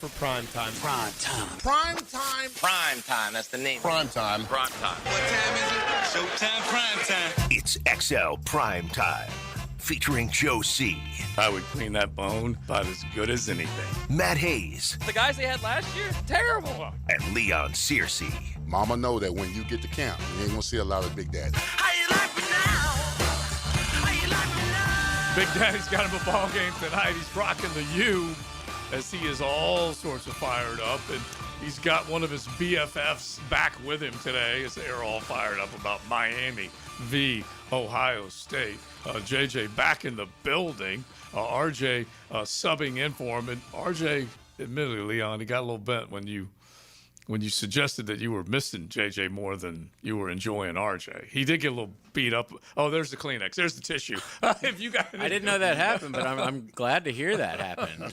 For prime time. Prime time. Prime time. Prime time. That's the name. Prime time. Prime time. What time is it? Showtime prime time. It's XL Primetime, featuring Joe C., I would clean that bone about as good as anything. Matt Hayes, The guys they had last year, terrible. and Leon Searcy. Mama know that when you get to camp, you ain't gonna see a lot of Big Daddy. How you like me now? How you like me now? Big Daddy's got him a ball game tonight. He's rocking the U as he is all sorts of fired up. And he's got one of his BFFs back with him today as they're all fired up about Miami v. Ohio State. JJ back in the building. RJ subbing in for him. And RJ, admittedly, Leon, he got a little bent when you suggested that you were missing JJ more than you were enjoying RJ. He did get a little beat up. Oh, there's the Kleenex. There's the tissue. If you got I didn't know that happened, but I'm glad to hear that happened.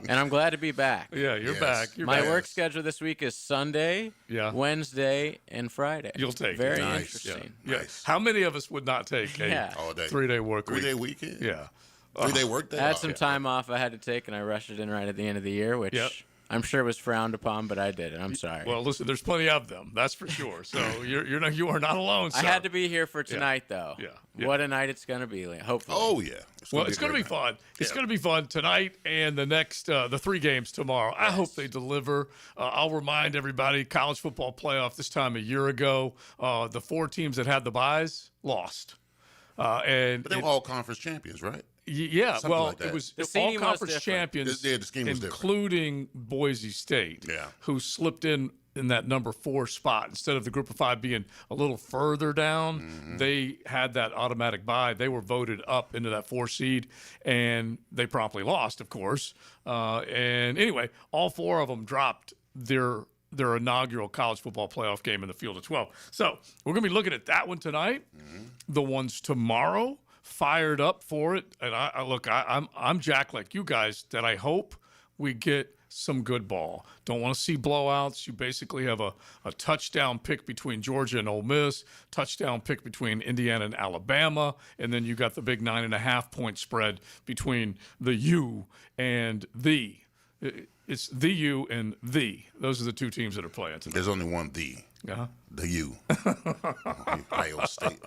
And I'm glad to be back. Yeah, you're back. You're My back. work schedule this week is Sunday, Wednesday, and Friday. You'll take Very it. Nice. interesting. Yeah. Nice. How many of us would not take Yeah. a All day. 3-day work week? 3-day weekend? Yeah. 3-day work day? I had some time off I had to take, and I rushed it in right at the end of the year, which Yep. I'm sure was frowned upon, but I did it. I'm sorry. Well, listen, there's plenty of them. That's for sure. So you are not alone, sir. I had to be here for tonight, though. Yeah. What a night it's going to be, hopefully. Oh, yeah. It's going to be fun. It's going to be fun tonight and the next the 3 games tomorrow. I hope they deliver. I'll remind everybody, college football playoff this time a year ago, the 4 teams that had the byes lost. But they were all conference champions, right? Yeah, Something well, like that. it was The all seeding was conference different. champions, The scheme was different. including Boise State, Yeah. who slipped in that number 4 spot. Instead of the group of 5 being a little further down, they had that automatic bye. They were voted up into that 4 seed, and they promptly lost, of course. And anyway, all 4 of them dropped their inaugural college football playoff game in the field of 12. So we're going to be looking at that one tonight, the ones tomorrow, fired up for it. And I'm Jack like you guys that I hope we get some good ball. Don't want to see blowouts. You basically have a touchdown pick between Georgia and Ole Miss, touchdown pick between Indiana and Alabama, and then you got the big 9.5 point spread between the U and the. It's the U and the. Those are the 2 teams that are playing tonight. There's only one the. Uh-huh. The U. Ohio State.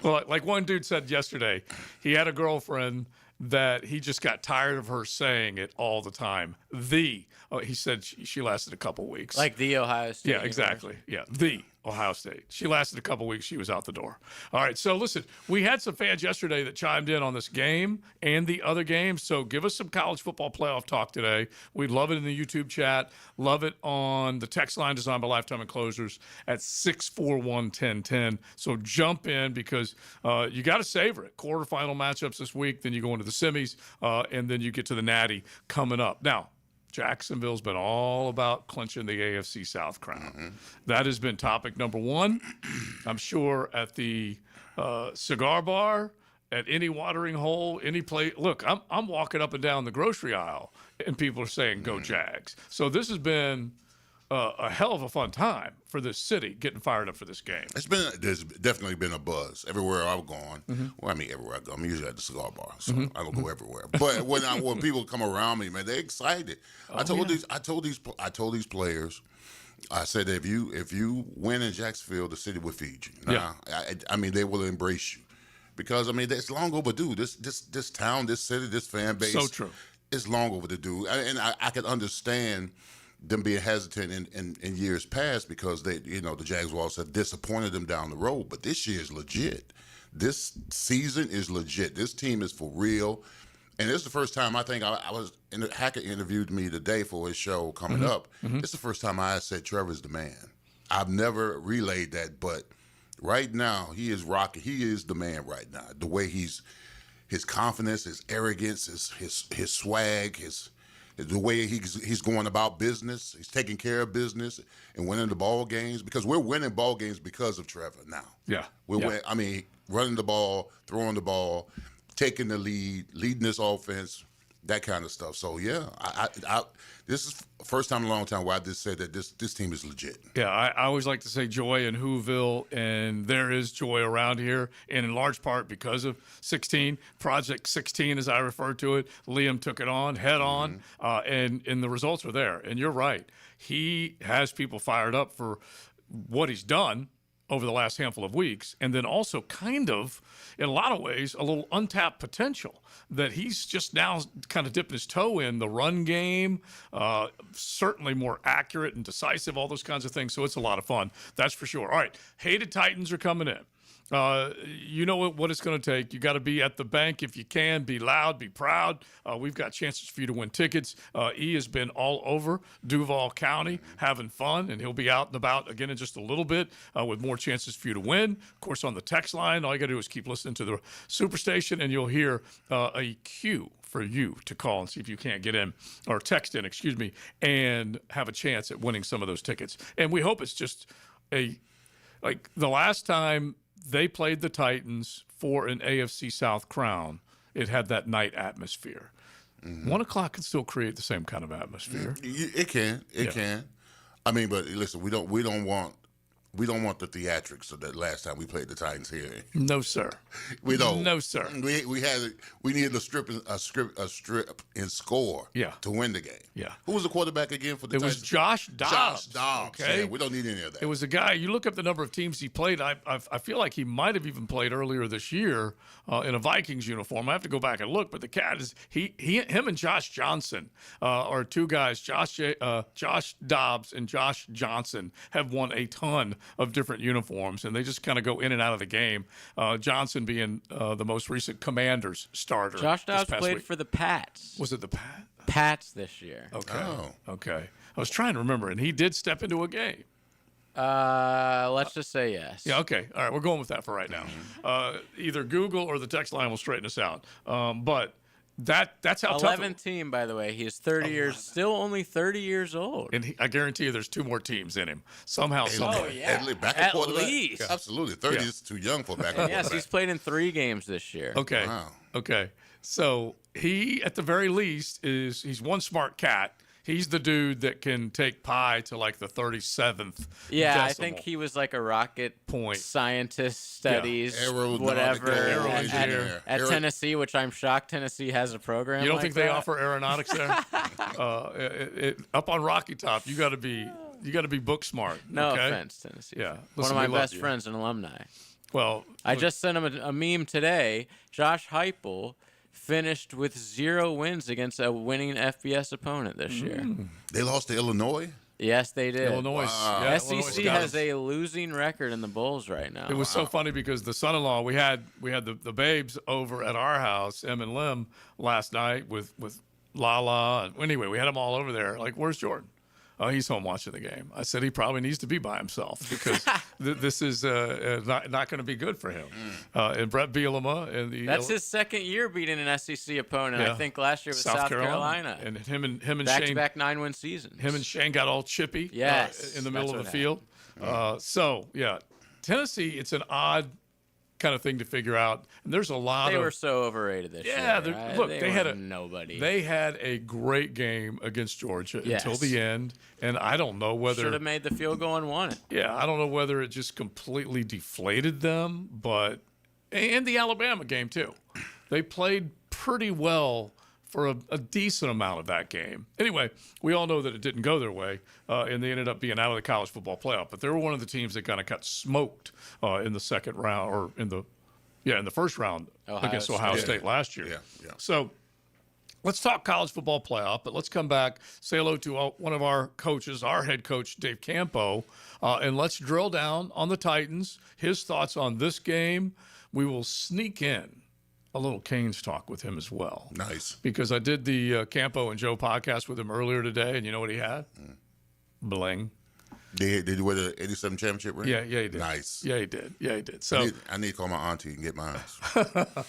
Well, like one dude said yesterday, he had a girlfriend that he just got tired of her saying it all the time. He said she lasted a couple weeks. Like the Ohio State. Yeah, exactly. Yeah, the Ohio State. She lasted a couple weeks. She was out the door. All right, so listen, we had some fans yesterday that chimed in on this game and the other games, so give us some college football playoff talk today. We'd love it in the YouTube chat. Love it on the text line designed by Lifetime Enclosures at 641-1010. So jump in because you got to savor it. Quarterfinal matchups this week, then you go into the semis, and then you get to the Natty coming up. Now, Jacksonville's been all about clinching the AFC South crown. That has been topic number 1. I'm sure at the cigar bar, at any watering hole, any place. Look, I'm walking up and down the grocery aisle, and people are saying, "Go Jags." So this has been a hell of a fun time for this city getting fired up for this game. There's definitely been a buzz everywhere I've gone. Well, I mean, everywhere I go. I'm usually at the cigar bar, so I don't go everywhere. But when people come around me, man, they're excited. I told these players, I said, if you win in Jacksonville, the city will feed you. Now, I mean, they will embrace you because I mean, it's long overdue. This town, this city, this fan base. So true. It's long overdue, and I can understand them being hesitant in years past because the Jaguars have disappointed them down the road. But this year is legit. This season is legit. This team is for real. And this is the first time I think Hackett interviewed me today for his show coming up. It's the first time I said Trevor's the man. I've never relayed that, but right now he is rocking. He is the man right now. The way his confidence, his arrogance, his swag, the way he's going about business, he's taking care of business and winning the ball games because we're winning ball games because of Trevor now. Yeah. I mean, running the ball, throwing the ball, taking the lead, leading this offense, that kind of stuff. So yeah, I this is the first time in a long time where I just said that this team is legit. Yeah, I always like to say joy in Whoville, and there is joy around here, and in large part because of 16, Project 16, as I refer to it. Liam took it on, head on, and the results are there. And you're right. He has people fired up for what he's done over the last handful of weeks, and then also kind of, in a lot of ways, a little untapped potential that he's just now kind of dipping his toe in the run game, certainly more accurate and decisive, all those kinds of things. So it's a lot of fun, that's for sure. All right, hated Titans are coming in. You know what it's going to take. You got to be at the bank if you can. Be loud, be proud. We've got chances for you to win tickets. E has been all over Duval County having fun, and he'll be out and about again in just a little bit with more chances for you to win. Of course, on the text line, all you got to do is keep listening to the Superstation, and you'll hear a cue for you to call and see if you can't get in, or text in, excuse me, and have a chance at winning some of those tickets. And we hope it's just like the last time they played the Titans for an AFC South crown, it had that night atmosphere. 1 o'clock can still create the same kind of atmosphere. It can. I mean, but listen, we don't want the theatrics of that last time we played the Titans here. No, sir. We don't. No, sir. We needed a strip and score. To win the game. Yeah. Who was the quarterback again for the Titans? It was Josh Dobbs. Okay. Yeah, we don't need any of that. It was a guy. You look up the number of teams he played. I feel like he might have even played earlier this year in a Vikings uniform. I have to go back and look, but the cat is him and Josh Johnson are two guys. Josh Dobbs and Josh Johnson have won a ton of different uniforms, and they just kind of go in and out of the game. Johnson being the most recent Commanders starter. Josh Dobbs played week. for the Pats. Was it the Pats this year? Okay. Oh. Okay. I was trying to remember, and he did step into a game. Let's just say yes. Yeah, okay. All right, we're going with that for right now. Either Google or the text line will straighten us out. But that's how 11th team, by the way. He is 30 years, still only 30 years old. And I guarantee you there's 2 more teams in him. Somehow, somewhere. At least. Yeah. Absolutely. 30 is too young for a backup Yes, he's played in 3 games this year. Okay. Wow. Okay. So he, at the very least, he's one smart cat. He's the dude that can take pi to like the 37th. Yeah, decimal. I think he was like a rocket Point. scientist, studies, Aeronautical whatever, at Tennessee, which I'm shocked Tennessee has a program. You don't like think that? they offer aeronautics there? Up on Rocky Top, you got to be book smart. No okay? offense, Tennessee. Yeah, one listen, of my we love best you. friends and alumni. Well, I just sent him a meme today. Josh Heupel finished with 0 wins against a winning FBS opponent this year. They lost to Illinois? Yes, they did. Illinois. Wow. Yeah, SEC Illinois has Scouts. a losing record in the Bulls right now. It was so funny because the son-in-law, we had the babes over at our house, Em and Lim, last night with Lala. And anyway, we had them all over there. Like, where's Jordan? Oh, he's home watching the game. I said he probably needs to be by himself because this is not going to be good for him. And Brett Bielema and That's his second year beating an SEC opponent. Yeah. I think last year was South Carolina. And him and Shane back-to-back 9-win seasons. Him and Shane got all chippy Yes, in the middle that's of the what field. So, yeah, Tennessee, it's an odd kind of thing to figure out. And there's a lot They of... were so overrated this year. Right? Look, they had were nobody. They had a great game against Georgia until the end. And I don't know whether... Should have made the field goal and won it. Yeah, I don't know whether it just completely deflated them, but... And the Alabama game, too. They played pretty well for a decent amount of that game. Anyway, we all know that it didn't go their way, and they ended up being out of the college football playoff. But they were one of the teams that kind of got smoked in the second round, or in the first round against Ohio State last year. Yeah. So let's talk college football playoff, but let's come back, say hello to one of our coaches, our head coach, Dave Campo, and let's drill down on the Titans, his thoughts on this game. We will sneak in a little Canes talk with him as well. Nice. Because I did the Campo and Joe podcast with him earlier today, and you know what he had? Bling. Did you win the 87 championship ring? Yeah, he did. Nice. Yeah, he did. So I need to call my auntie and get mine.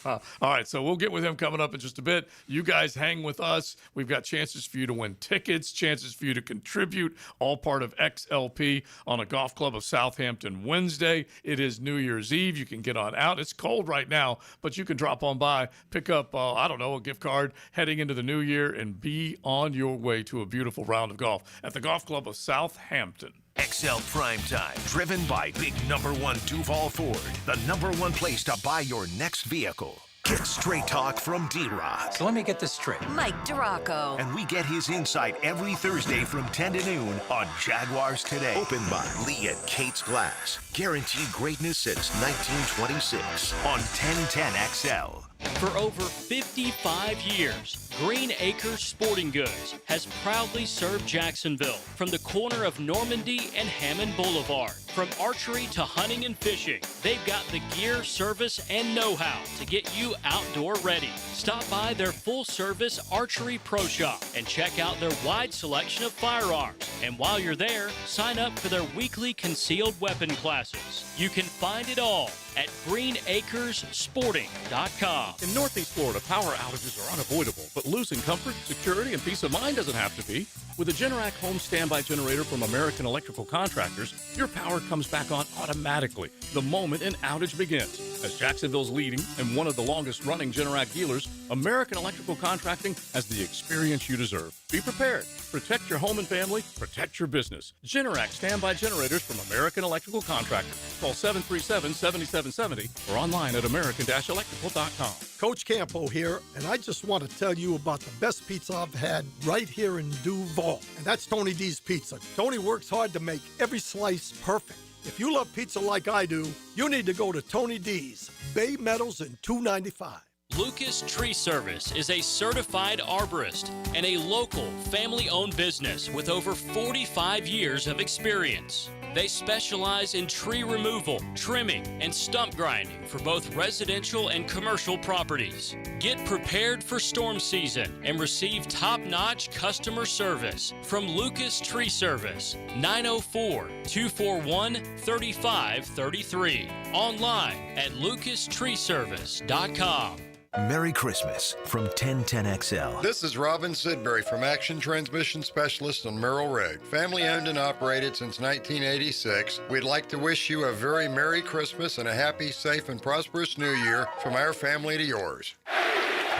all right, so we'll get with him coming up in just a bit. You guys hang with us. We've got chances for you to win tickets, chances for you to contribute, all part of XLP on a golf club of Southampton Wednesday. It is New Year's Eve. You can get on out. It's cold right now, but you can drop on by, pick up, a gift card heading into the new year, and be on your way to a beautiful round of golf at the golf club of Southampton. XL Primetime, driven by big #1 Duval Ford, the #1 place to buy your next vehicle. Get straight talk from D-Rod. So let me get this straight. Mike Duraco. And we get his insight every Thursday from 10 to noon on Jaguars Today. Opened by Lee and Kate's Glass. Guaranteed greatness since 1926 on 1010XL. For over 55 years, Green Acres Sporting Goods has proudly served Jacksonville from the corner of Normandy and Hammond Boulevard. From archery to hunting and fishing, they've got the gear, service, and know-how to get you outdoor ready. Stop by their full-service archery pro shop and check out their wide selection of firearms. And while you're there, sign up for their weekly concealed weapon classes. You can find it all at greenacresporting.com. In Northeast Florida, power outages are unavoidable, but losing comfort, security, and peace of mind doesn't have to be. With a Generac home standby generator from American Electrical Contractors, your power comes back on automatically the moment an outage begins. As Jacksonville's leading and one of the longest-running Generac dealers, American Electrical Contracting has the experience you deserve. Be prepared. Protect your home and family. Protect your business. Generac standby generators from American Electrical Contractors. Call 737-7770 or online at american-electrical.com. Coach Campo here, and I just want to tell you about the best pizza I've had right here in Duval, and that's Tony D's Pizza. Tony works hard to make every slice perfect. If you love pizza like I do, you need to go to Tony D's, Bay Meadows and 295. Lucas Tree Service is a certified arborist and a local family-owned business with over 45 years of experience. They specialize in tree removal, trimming, and stump grinding for both residential and commercial properties. Get prepared for storm season and receive top-notch customer service from Lucas Tree Service, 904-241-3533. Online at lucastreeservice.com. Merry Christmas from 1010XL. This is Robin Sidbury from Action Transmission Specialist on Merrill Road. Family owned and operated since 1986. We'd like to wish you a very Merry Christmas and a happy, safe, and prosperous New Year from our family to yours.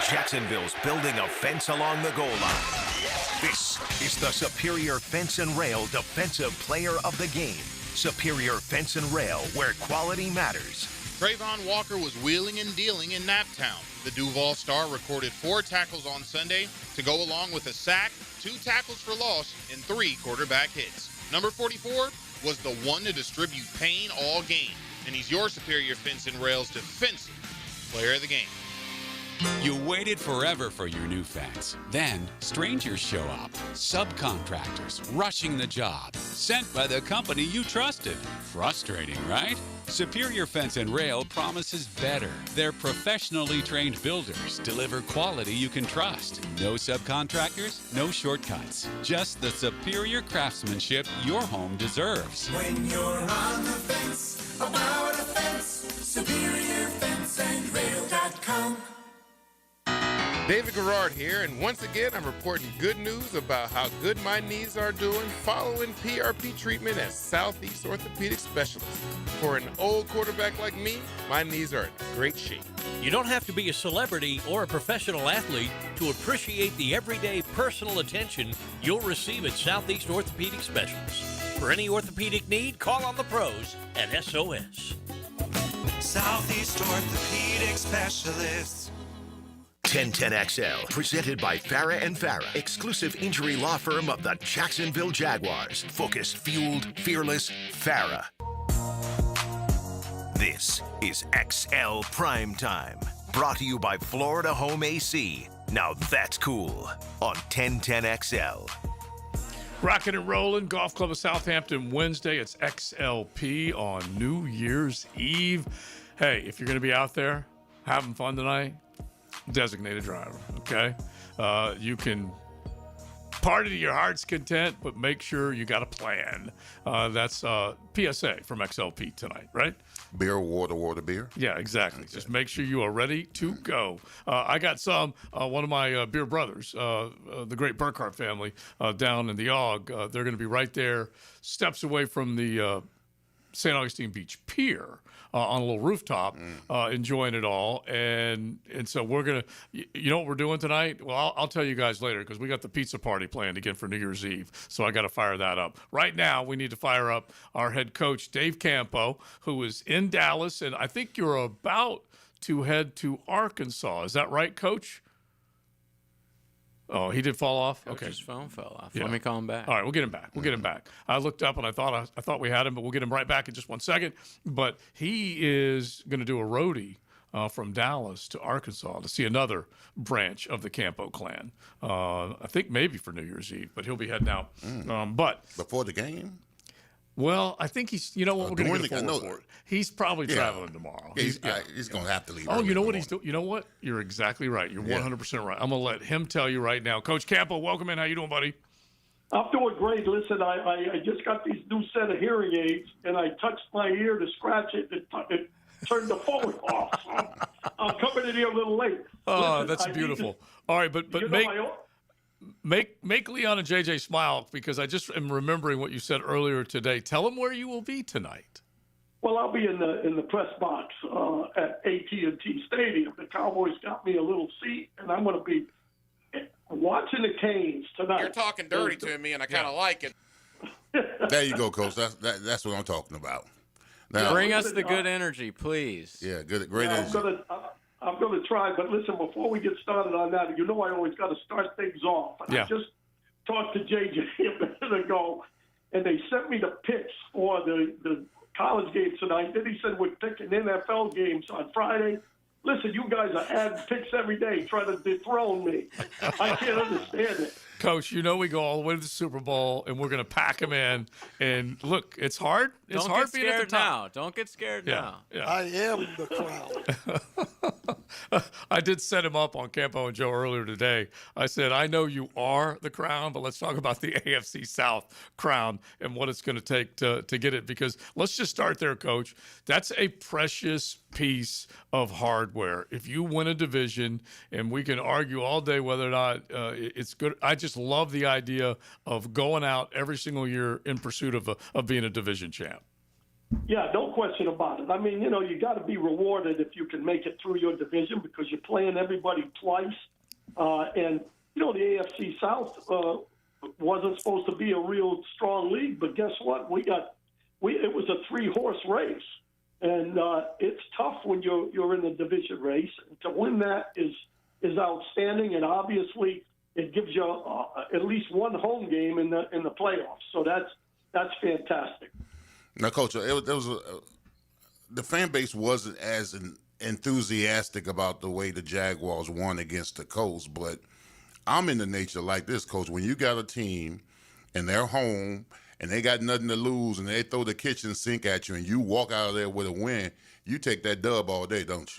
Jacksonville's building a fence along the goal line. This is the Superior Fence and Rail Defensive Player of the Game. Superior Fence and Rail, where quality matters. Trayvon Walker was wheeling and dealing in Naptown. The Duval Star recorded 4 tackles on Sunday to go along with a sack, 2 tackles for loss, and 3 quarterback hits. Number 44 was the one to distribute pain all game, and he's your Superior Fence and Rails Defensive Player of the Game. You waited forever for your new fence. Then, strangers show up. Subcontractors rushing the job. Sent by the company you trusted. Frustrating, right? Superior Fence and Rail promises better. Their professionally trained builders deliver quality you can trust. No subcontractors, no shortcuts. Just the superior craftsmanship your home deserves. When you're on the fence, about a fence, SuperiorFenceandRail.com. David Garrard here, and once again, I'm reporting good news about how good my knees are doing following PRP treatment at Southeast Orthopedic Specialist. For an old quarterback like me, my knees are in great shape. You don't have to be a celebrity or a professional athlete to appreciate the everyday personal attention you'll receive at Southeast Orthopedic Specialist. For any orthopedic need, call on the pros at SOS. Southeast Orthopedic Specialists. 1010XL, presented by Farah and Farah, exclusive injury law firm of the Jacksonville Jaguars. Focused, fueled, fearless, Farah. This is XL Primetime, brought to you by Florida Home AC. Now that's cool on 1010XL. Rocking and rolling, Golf Club of Southampton Wednesday. It's XLP on New Year's Eve. Hey, if you're going to be out there having fun tonight, designated driver, okay? You can party to your heart's content, but make sure you got a plan. That's PSA from XLP tonight, right? Beer, water, beer. Yeah, exactly. Okay. Just make sure you are ready to go. I got some. One of my beer brothers, the great Burkhart family, down in the Aug. They're going to be right there, steps away from the St. Augustine Beach Pier. On a little rooftop, enjoying it all. And so we're going to, you know what we're doing tonight? Well, I'll tell you guys later because we got the pizza party planned again for New Year's Eve. So I got to fire that up. Right now, we need to fire up our head coach, Dave Campo, who is in Dallas. And I think you're about to head to Arkansas. Is that right, Coach? Oh, he did fall off? Okay. His phone fell off. Yeah. Let me call him back. All right, we'll get him back. We'll get him back. I looked up and I thought we had him, but we'll get him right back in just 1 second. But he is going to do a roadie from Dallas to Arkansas to see another branch of the Campo clan. I think maybe for New Year's Eve, but he'll be heading out. But before the game? Well, I think he's. You know what? We're going to get a forward for it. He's probably traveling tomorrow. Yeah, he's going to have to leave. Oh, you know what he's doing? You know what? You're exactly right. You're 100% right. I'm going to let him tell you right now. Coach Campo, welcome in. How you doing, buddy? I'm doing great. Listen, I just got these new set of hearing aids, and I touched my ear to scratch it. It turned the phone off. So I'm coming in here a little late. Oh, that's beautiful. All right, but Make Leon and JJ smile because I just am remembering what you said earlier today. Tell them where you will be tonight. Well, I'll be in the press box at AT&T Stadium. The Cowboys got me a little seat, and I'm going to be watching the Canes tonight. You're talking dirty to me, and I kind of like it. There you go, Coach. That's what I'm talking about. Now, bring us the good energy, please. Yeah, great energy. I'm going to try, but listen, before we get started on that, you know I always got to start things off. And I just talked to JJ a minute ago, and they sent me the picks for the college games tonight. Then he said we're picking NFL games on Friday. Listen, you guys are adding picks every day trying to dethrone me. I can't understand it. Coach, you know we go all the way to the Super Bowl, and we're going to pack them in. And, look, it's hard. It's hard being at the top. Don't get scared now. Yeah. I am the crown. I did set him up on Campo and Joe earlier today. I said, I know you are the crown, but let's talk about the AFC South crown and what it's going to take to get it. Because let's just start there, Coach. That's a precious piece of hardware. If you win a division, and we can argue all day whether or not it's good. I just love the idea of going out every single year in pursuit of being a division champ. Yeah, no question about it. I mean, you got to be rewarded if you can make it through your division because you're playing everybody twice. And, the AFC South wasn't supposed to be a real strong league, but guess what? It was a 3-horse race. And it's tough when you're in the division race. And to win that is outstanding, and obviously it gives you at least one home game in the playoffs. So that's fantastic. Now, Coach, the fan base wasn't as enthusiastic about the way the Jaguars won against the Colts, but I'm in the nature like this, Coach. When you got a team and they're home and they got nothing to lose and they throw the kitchen sink at you and you walk out of there with a win, you take that dub all day, don't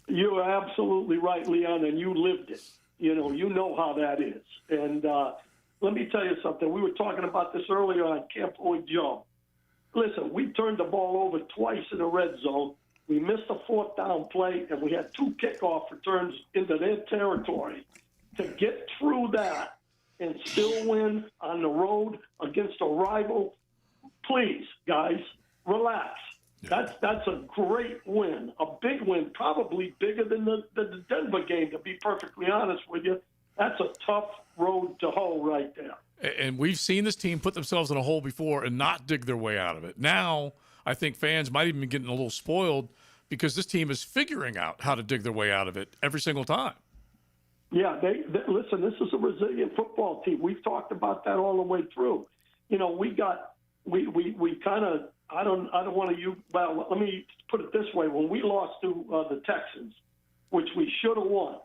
you? You're absolutely right, Leon, and you lived it. You know how that is. And let me tell you something. We were talking about this earlier on Campo and Joe. Listen, we turned the ball over twice in the red zone. We missed a 4th down play, and we had 2 kickoff returns into their territory. To get through that and still win on the road against a rival, please, guys, relax. Yeah. That's a great win, a big win, probably bigger than the Denver game, to be perfectly honest with you. That's a tough road to hoe right there. And we've seen this team put themselves in a hole before and not dig their way out of it. Now, I think fans might even be getting a little spoiled because this team is figuring out how to dig their way out of it every single time. Yeah, listen, this is a resilient football team. We've talked about that all the way through. We kind of, I don't want to use, well, let me put it this way. When we lost to the Texans, which we should have won,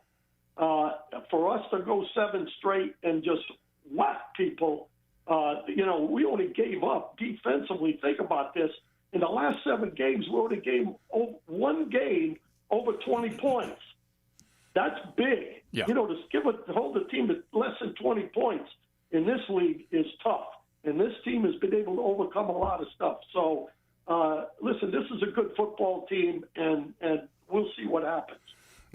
for us to go 7 straight and just whack people, we only gave up defensively. Think about this. In the last 7 games, we only gave one game over 20 points. That's big. Yeah. To hold the team to less than 20 points in this league is tough. And this team has been able to overcome a lot of stuff. So, listen, this is a good football team, and we'll see what happens.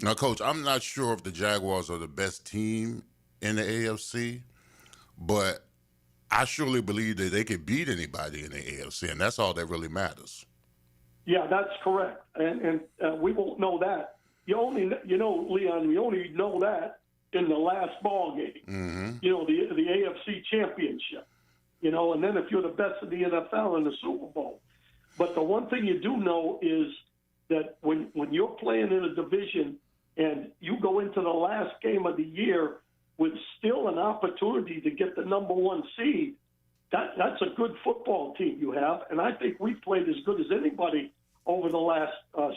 Now, Coach, I'm not sure if the Jaguars are the best team in the AFC, but I surely believe that they could beat anybody in the AFC, and that's all that really matters. Yeah, that's correct. And we won't know that. Leon, we only know that in the last ball game. Mm-hmm. The AFC Championship. And then if you're the best in the NFL in the Super Bowl. But the one thing you do know is that when you're playing in a division and you go into the last game of the year with still an opportunity to get the number one seed, that's a good football team you have. And I think we've played as good as anybody over the last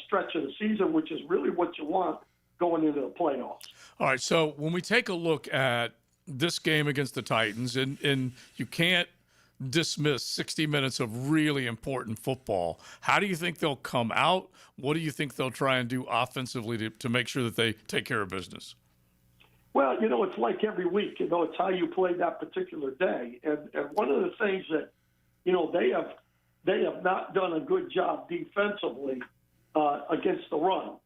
stretch of the season, which is really what you want going into the playoffs. All right, so when we take a look at this game against the Titans, and you can't dismiss 60 minutes of really important football, how do you think they'll come out? What do you think they'll try and do offensively to make sure that they take care of business? Well, it's like every week. It's how you play that particular day. And one of the things that, they have not done a good job defensively against the run.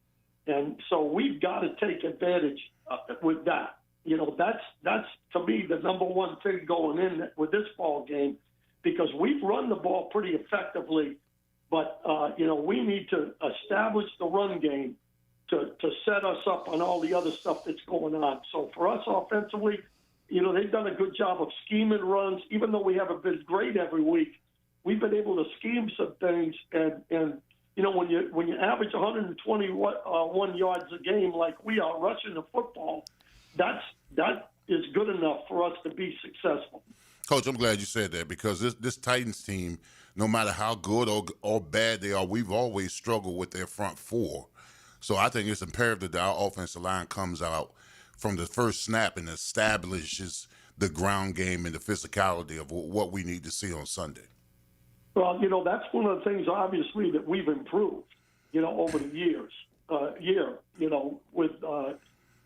And so we've got to take advantage with that. That's to me the number one thing going in with this ball game, because we've run the ball pretty effectively, but we need to establish the run game to set us up on all the other stuff that's going on. So for us offensively, they've done a good job of scheming runs, even though we haven't been great every week. We've been able to scheme some things, and when you average 121 yards a game like we are rushing the football, that is good enough for us to be successful. Coach, I'm glad you said that, because this Titans team, no matter how good or bad they are, we've always struggled with their front four. So I think it's imperative that our offensive line comes out from the first snap and establishes the ground game and the physicality of what we need to see on Sunday. Well, that's one of the things, obviously, that we've improved, over the years. With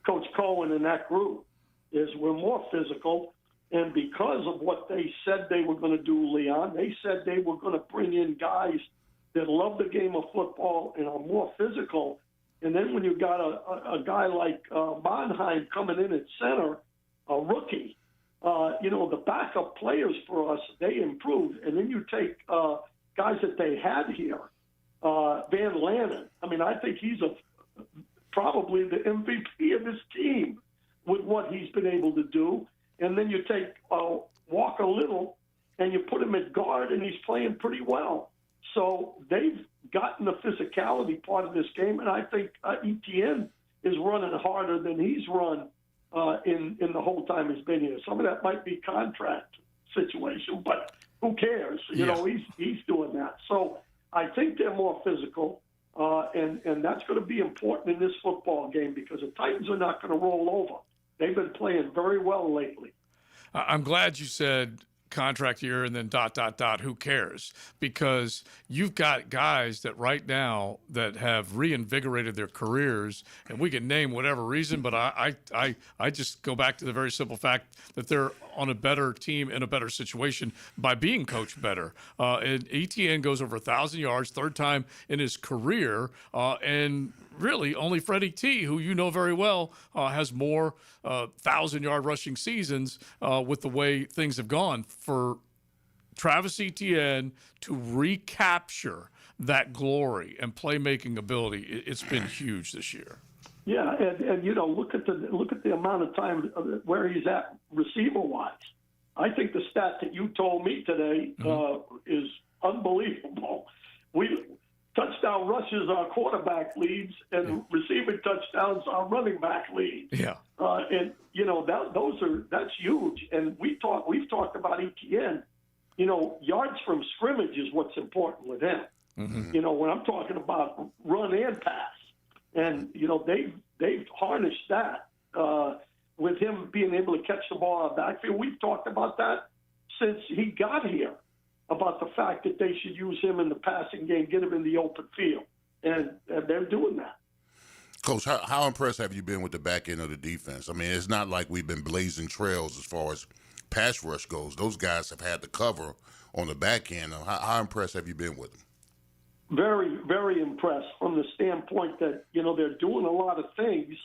Coach Cohen and that group, is we're more physical. And because of what they said they were going to do, Leon, they said they were going to bring in guys that love the game of football and are more physical. And then when you got a guy like Bonheim coming in at center, a rookie, the backup players for us, they improved. And then you take guys that they had here, Van Lanen. I mean, I think he's probably the MVP of this team with what he's been able to do. And then you take Walker Little and you put him at guard, and he's playing pretty well. So they've gotten the physicality part of this game, and I think Etienne is running harder than he's run in the whole time he's been here. Some of that might be contract situation, but who cares? He's doing that. So I think they're more physical, and that's going to be important in this football game, because the Titans are not going to roll over. They've been playing very well lately. I'm glad you said contract year and then ... who cares? Because you've got guys that right now that have reinvigorated their careers, and we can name whatever reason, but I just go back to the very simple fact that they're on a better team in a better situation by being coached better. And Etienne goes over 1,000 yards, third time in his career, and really only Freddie T, who you know very well, has more 1,000-yard rushing seasons with the way things have gone. For Travis Etienne to recapture that glory and playmaking ability, it's been huge this year. Yeah, and look at the amount of time where he's at receiver-wise. I think the stat that you told me today is unbelievable. Touchdown rushes our quarterback leads, and receiving touchdowns our running back leads. Yeah, and that's huge. And we've talked about Etienne. Yards from scrimmage is what's important with him. Mm-hmm. When I'm talking about run and pass, and they've harnessed that with him being able to catch the ball out of the backfield. We've talked about that since he got here, about the fact that they should use him in the passing game, get him in the open field, and they're doing that. Coach, how impressed have you been with the back end of the defense? I mean, it's not like we've been blazing trails as far as pass rush goes. Those guys have had the cover on the back end. How impressed have you been with them? Very, very impressed from the standpoint that, they're doing a lot of things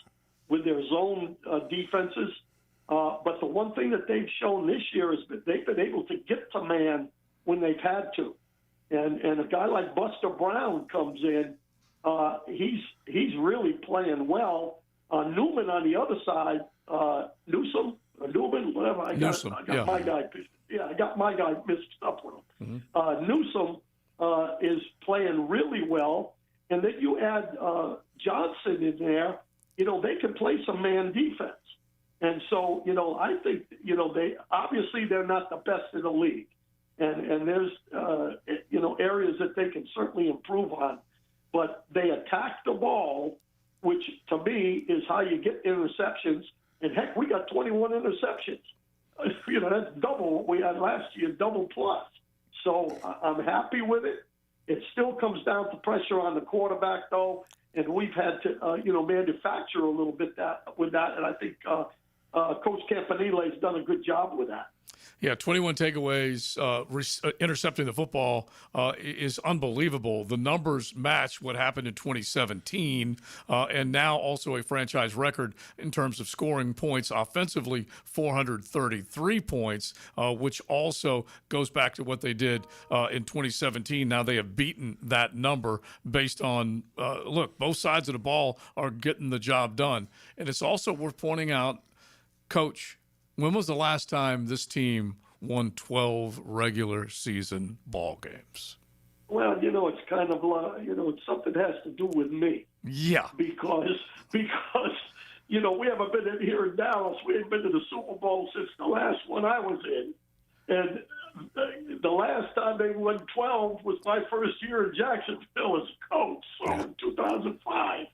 with their zone defenses. But the one thing that they've shown this year is that they've been able to get to man when they've had to. And a guy like Buster Brown comes in, he's really playing well. Newman on the other side, Newman, whatever. I got my guy. Yeah, I got my guy mixed up with him. Newsom is playing really well, and then you add Johnson in there. They can play some man defense, and so I think they're not the best in the league, and there's areas that they can certainly improve on, but they attack the ball, which to me is how you get interceptions. And heck, we got 21 interceptions. That's double what we had last year, double plus. So I'm happy with it. It still comes down to pressure on the quarterback, though, and we've had to, manufacture a little bit with that. And I think Coach Campanile has done a good job with that. Yeah, 21 takeaways, intercepting the football is unbelievable. The numbers match what happened in 2017, and now also a franchise record in terms of scoring points offensively, 433 points, which also goes back to what they did in 2017. Now they have beaten that number based on, both sides of the ball are getting the job done. And it's also worth pointing out, Coach, when was the last time this team won 12 regular season ball games? Well, it's kind of, it's something that has to do with me. Yeah. Because we haven't been in here in Dallas. We haven't been to the Super Bowl since the last one I was in. And the last time they won 12 was my first year in Jacksonville as coach, so in 2005.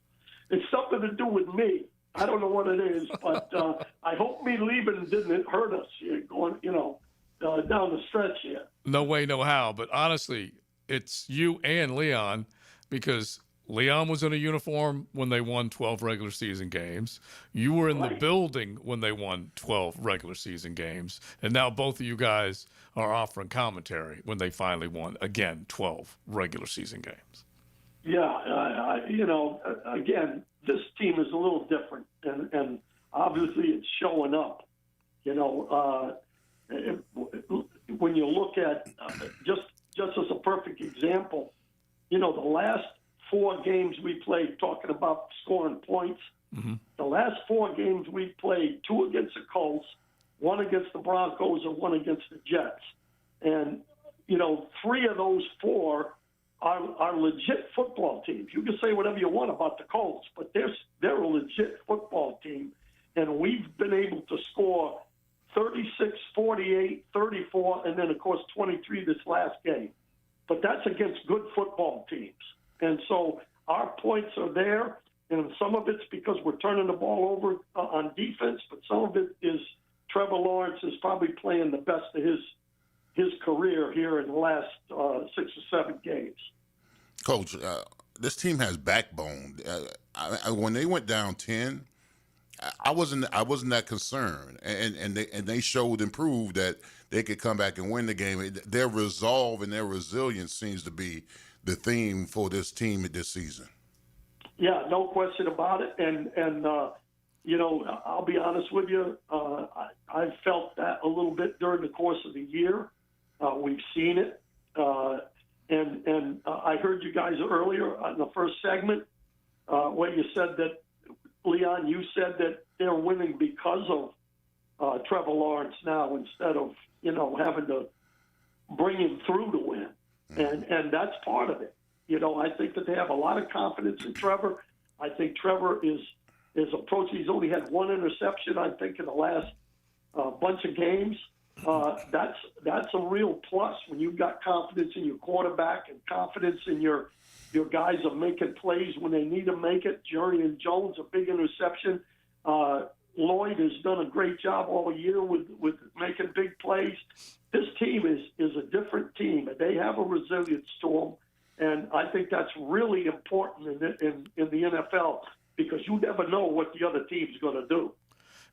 It's something to do with me. I don't know what it is, but I hope me leaving didn't hurt us going, down the stretch here. No way, no how. But honestly, it's you and Leon, because Leon was in a uniform when they won 12 regular season games. You were in the building when they won 12 regular season games. And now both of you guys are offering commentary when they finally won, again, 12 regular season games. Yeah, again, this team is a little different, and obviously it's showing up. When you look at just as a perfect example, the last 4 games we played, talking about scoring points, the last 4 games we played, 2 against the Colts, 1 against the Broncos, and 1 against the Jets. And, 3 of those 4 are legit football teams. You can say whatever you want about the Colts, but they're a legit football team. And we've been able to score 36, 48, 34, and then, of course, 23 this last game. But that's against good football teams. And so our points are there, and some of it's because we're turning the ball over on defense, but some of it is Trevor Lawrence is probably playing the best of his career here in the last 6 or 7 games. Coach, this team has backbone. When they went down 10, I wasn't that concerned, and they showed and proved that they could come back and win the game. Their resolve and their resilience seems to be the theme for this team this season. Yeah, no question about it. And I'll be honest with you, I felt that a little bit during the course of the year. We've seen it. And I heard you guys earlier in the first segment where you said that, Leon, you said that they're winning because of Trevor Lawrence now instead of, having to bring him through to win. And that's part of it. I think that they have a lot of confidence in Trevor. I think Trevor is approaching. He's only had 1 interception, I think, in the last bunch of games. That's a real plus when you've got confidence in your quarterback and confidence in your guys are making plays when they need to make it. Jerry Jones, a big interception. Lloyd has done a great job all year with making big plays. This team is a different team, and they have a resilience to them, and I think that's really important in the NFL because you never know what the other team's going to do.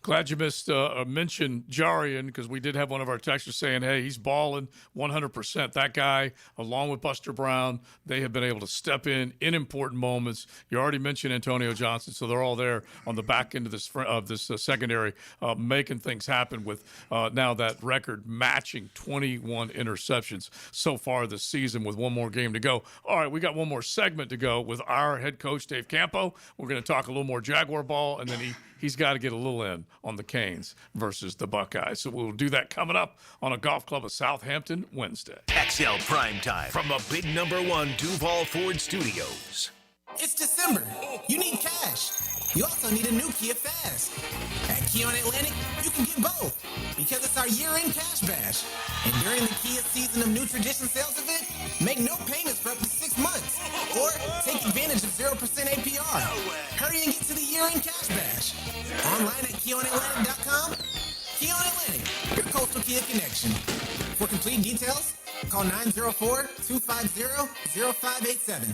Glad you missed mention Jarian, because we did have one of our texters saying, hey, he's balling 100%. That guy, along with Buster Brown, they have been able to step in important moments. You already mentioned Antonio Johnson, so they're all there on the back end of this secondary, making things happen with now that record matching 21 interceptions so far this season with one more game to go. All right, we got one more segment to go with our head coach, Dave Campo. We're going to talk a little more Jaguar ball, and then he's got to get a little in on the Canes versus the Buckeyes. So we'll do that coming up on a Golf Club of Southampton Wednesday. XL Primetime from the big #1 Duval Ford Studios. It's December. You need cash. You also need a new Kia Fast. At Kia on Atlantic, you can get both because it's our year-end cash bash. And during the Kia Season of New Tradition sales event, make no payments for up to 6 months. Or take advantage of 0% APR. Hurry and get to the year-end cash bash. Online at KiaOnAtlantic.com. Kia on Atlantic, your coastal Kia connection. For complete details, call 904-250-0587.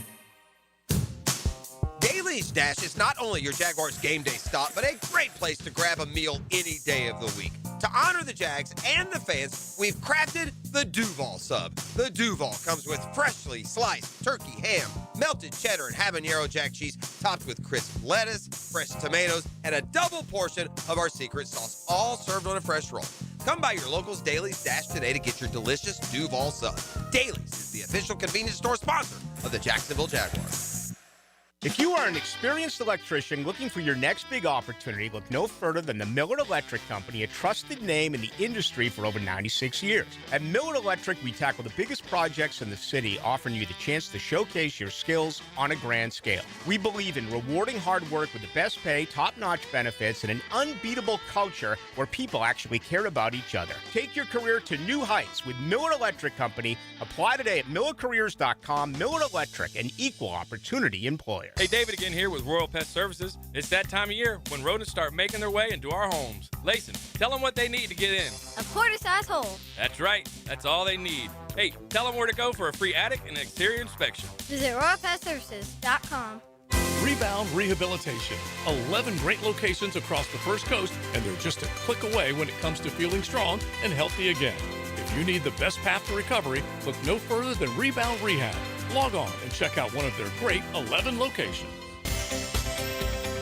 Daly's Dash is not only your Jaguars game day stop, but a great place to grab a meal any day of the week. To honor the Jags and the fans, we've crafted the Duval Sub. The Duval comes with freshly sliced turkey, ham, melted cheddar, and habanero jack cheese, topped with crisp lettuce, fresh tomatoes, and a double portion of our secret sauce, all served on a fresh roll. Come by your local's Daly's Dash today to get your delicious Duval Sub. Daly's is the official convenience store sponsor of the Jacksonville Jaguars. If you are an experienced electrician looking for your next big opportunity, look no further than the Miller Electric Company, a trusted name in the industry for over 96 years. At Miller Electric, we tackle the biggest projects in the city, offering you the chance to showcase your skills on a grand scale. We believe in rewarding hard work with the best pay, top-notch benefits, and an unbeatable culture where people actually care about each other. Take your career to new heights with Miller Electric Company. Apply today at millercareers.com. Miller Electric, an equal opportunity employer. Hey, David again here with Royal Pet Services. It's that time of year when rodents start making their way into our homes. Layson, tell them what they need to get in. A quarter-size hole. That's right. That's all they need. Hey, tell them where to go for a free attic and exterior inspection. Visit RoyalPetServices.com. Rebound Rehabilitation. 11 great locations across the First Coast, and they're just a click away when it comes to feeling strong and healthy again. If you need the best path to recovery, look no further than Rebound Rehab. Log on and check out one of their great 11 locations.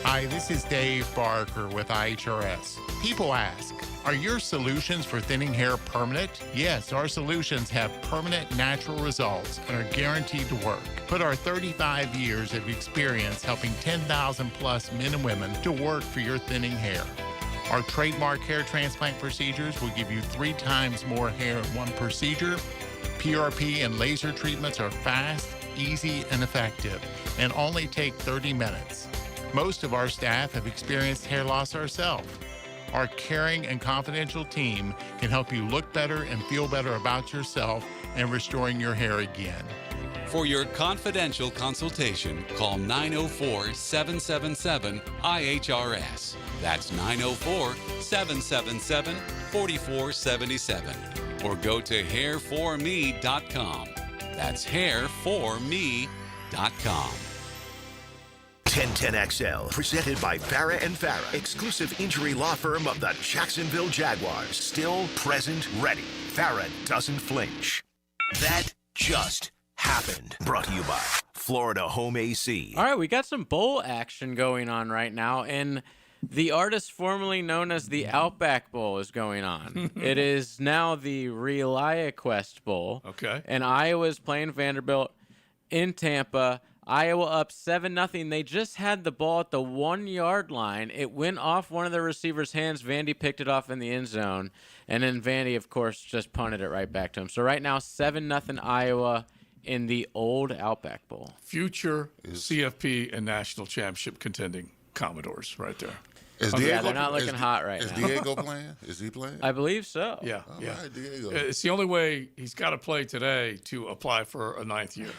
Hi, this is Dave Barker with IHRS. People ask, are your solutions for thinning hair permanent? Yes, our solutions have permanent natural results and are guaranteed to work. Put our 35 years of experience helping 10,000 plus men and women to work for your thinning hair. Our trademark hair transplant procedures will give you 3 times more hair in one procedure. PRP and laser treatments are fast, easy, and effective, and only take 30 minutes. Most of our staff have experienced hair loss ourselves. Our caring and confidential team can help you look better and feel better about yourself and restoring your hair again. For your confidential consultation, call 904-777-IHRS. That's 904-777-4477. Or go to hairforme.com. That's hairforme.com. 1010XL, presented by Farah & Farah, exclusive injury law firm of the Jacksonville Jaguars. Still present, ready. Farah doesn't flinch. That just happened. Brought to you by Florida Home AC. All right, we got some bowl action going on right now, and the artist formerly known as the Outback Bowl is going on. It is now the ReliaQuest Bowl. Okay. And Iowa's playing Vanderbilt in Tampa. Iowa up 7-0. They just had the ball at the 1-yard line. It went off one of the receiver's hands. Vandy picked it off in the end zone. And then Vandy, of course, just punted it right back to him. So right now, 7-0 Iowa in the old Outback Bowl. Future CFP and national championship contending Commodores right there. They're not looking hot right now. Is Diego playing? Is he playing? I believe so. Yeah, All yeah. right, Diego. It's the only way he's got to play today to apply for a 9th year.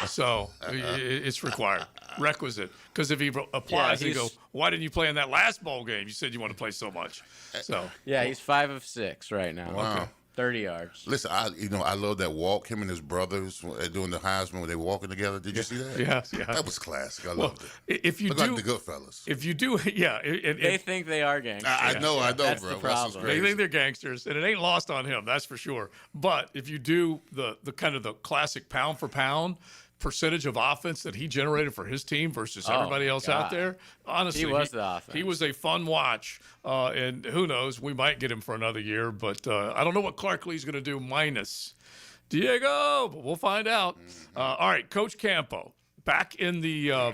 So it's required, requisite. Because if he applies, he go, "Why didn't you play in that last bowl game? You said you want to play so much." So yeah, he's 5 of 6 right now. Wow. Okay. 30 yards. Listen, I love that walk. Him and his brothers doing the Heisman when they were walking together. Did you see that? Yes. That was classic. I loved it. If you Look do, like the Goodfellas. If you do, yeah. They think they are gangsters. I know, That's bro. the problem. They think they're gangsters, and it ain't lost on him, that's for sure. But if you do the kind of the classic pound for pound percentage of offense that he generated for his team versus everybody else out there, honestly, he was the offense. He was a fun watch, and who knows, we might get him for another year. But I don't know what Clark Lee's going to do minus Diego, but we'll find out. All right, Coach Campo, back in the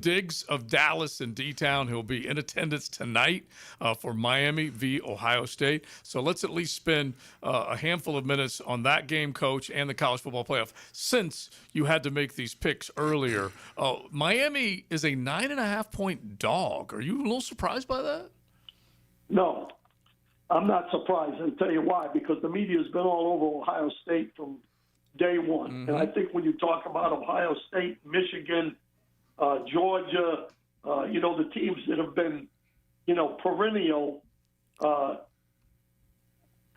digs of Dallas and D-Town. He'll be in attendance tonight for Miami v. Ohio State. So let's at least spend a handful of minutes on that game, Coach, and the college football playoff. Since you had to make these picks earlier, Miami is a 9.5-point dog. Are you a little surprised by that? No, I'm not surprised. I'll tell you why, because the media's been all over Ohio State from day one. Mm-hmm. And I think when you talk about Ohio State, Michigan, Georgia, the teams that have been, perennial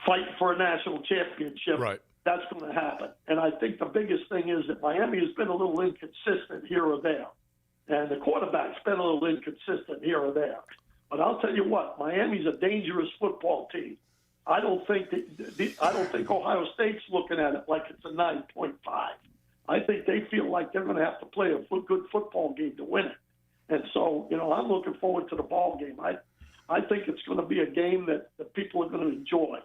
fight for a national championship, right. That's going to happen. And I think the biggest thing is that Miami has been a little inconsistent here or there. And the quarterback's been a little inconsistent here or there. But I'll tell you what, Miami's a dangerous football team. I don't think Ohio State's looking at it like it's a 9.5. I think they feel like they're going to have to play a good football game to win it. And so, I'm looking forward to the ball game. I think it's going to be a game that the people are going to enjoy.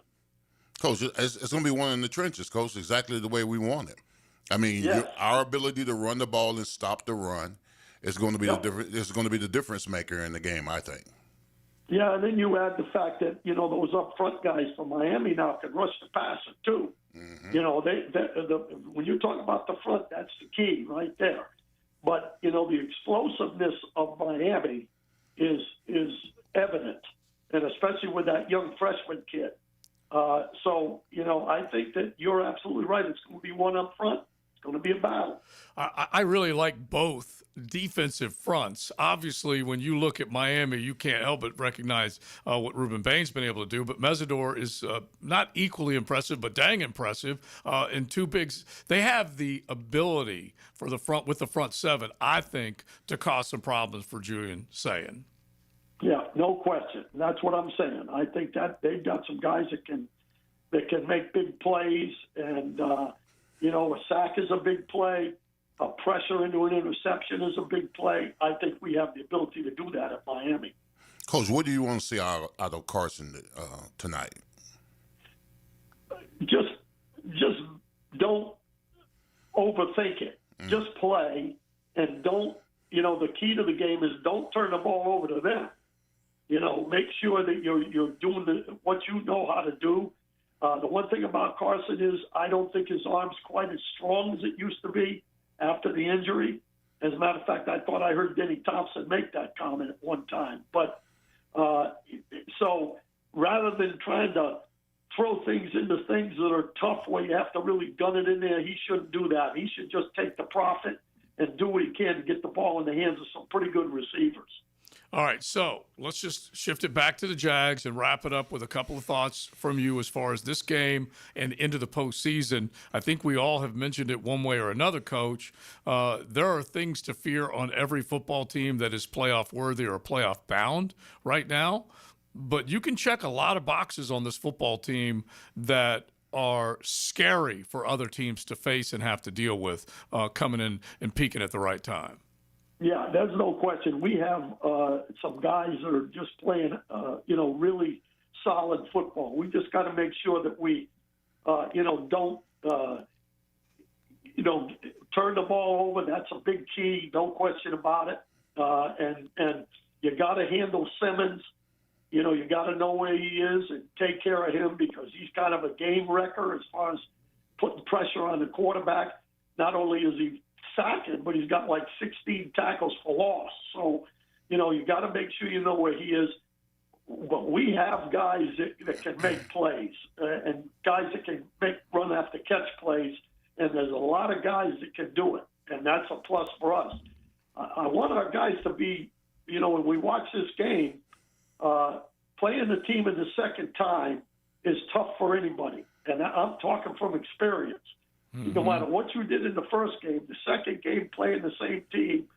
Coach, it's going to be one in the trenches, Coach, exactly the way we want it. I mean, Yes. our ability to run the ball and stop the run is going to be the difference maker in the game, I think. Yeah, and then you add the fact that, those up front guys from Miami now can rush the passer too. Mm-hmm. When you talk about the front, that's the key right there. But, the explosiveness of Miami is evident, and especially with that young freshman kid. So, I think that you're absolutely right. It's going to be one up front. It's going to be a battle. I really like both defensive fronts. Obviously, when you look at Miami, you can't help but recognize what Ruben Bain's been able to do. But Mesidor is not equally impressive, but dang impressive. In two bigs, they have the ability for the front with the front seven, I think, to cause some problems for Julian Sayin. Yeah, no question. That's what I'm saying. I think that they've got some guys that can make big plays, and a sack is a big play. A pressure into an interception is a big play. I think we have the ability to do that at Miami. Coach, what do you want to see out of Carson tonight? Just don't overthink it. Just play, and don't. The key to the game is don't turn the ball over to them. Make sure that you're doing what you know how to do. The one thing about Carson is I don't think his arm's quite as strong as it used to be after the injury. As a matter of fact, I thought I heard Denny Thompson make that comment at one time. But so rather than trying to throw things into things that are tough where you have to really gun it in there, he shouldn't do that. He should just take the profit and do what he can to get the ball in the hands of some pretty good receivers. All right, so let's just shift it back to the Jags and wrap it up with a couple of thoughts from you as far as this game and into the postseason. I think we all have mentioned it one way or another, Coach. There are things to fear on every football team that is playoff worthy or playoff bound right now, but you can check a lot of boxes on this football team that are scary for other teams to face and have to deal with coming in and peaking at the right time. Yeah, there's no question. We have some guys that are just playing, really solid football. We just got to make sure that we, don't, turn the ball over. That's a big key, no question about it. And you got to handle Simmons. You got to know where he is and take care of him because he's kind of a game wrecker as far as putting pressure on the quarterback. Not only is he sacking, but he's got like 16 tackles for loss. So, you got to make sure you know where he is. But we have guys that can make plays and guys that can make run after catch plays. And there's a lot of guys that can do it. And that's a plus for us. I want our guys to be, when we watch this game, playing the team in the second time is tough for anybody. and I'm talking from experience. No matter what you did in the first game, the second game playing the same team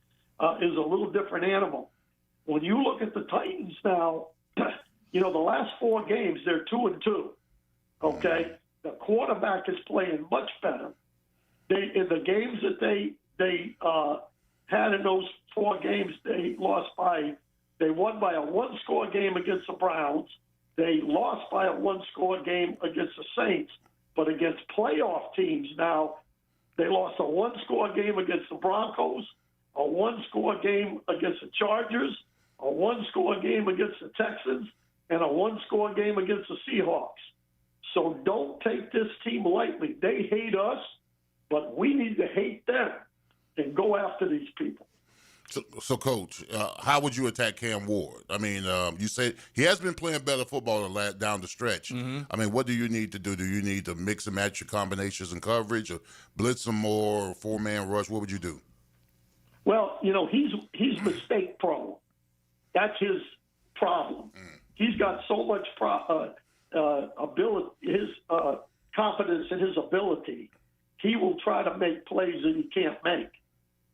is a little different animal. When you look at the Titans now, the last 4 games, they're 2-2. Okay? The quarterback is playing much better. In the games that they had in those 4 games, they won by a 1-score game against the Browns. They lost by a 1-score game against the Saints. But against playoff teams now, they lost a 1-score game against the Broncos, a 1-score game against the Chargers, a 1-score game against the Texans, and a 1-score game against the Seahawks. So don't take this team lightly. They hate us, but we need to hate them and go after these people. So Coach, how would you attack Cam Ward? I mean, you say he has been playing better football down the stretch. I mean, what do you need to do? Do you need to mix and match your combinations and coverage, or blitz some more, or 4-man rush? What would you do? Well, he's mistake prone. That's his problem. He's got so much ability, his confidence in his ability. He will try to make plays that he can't make.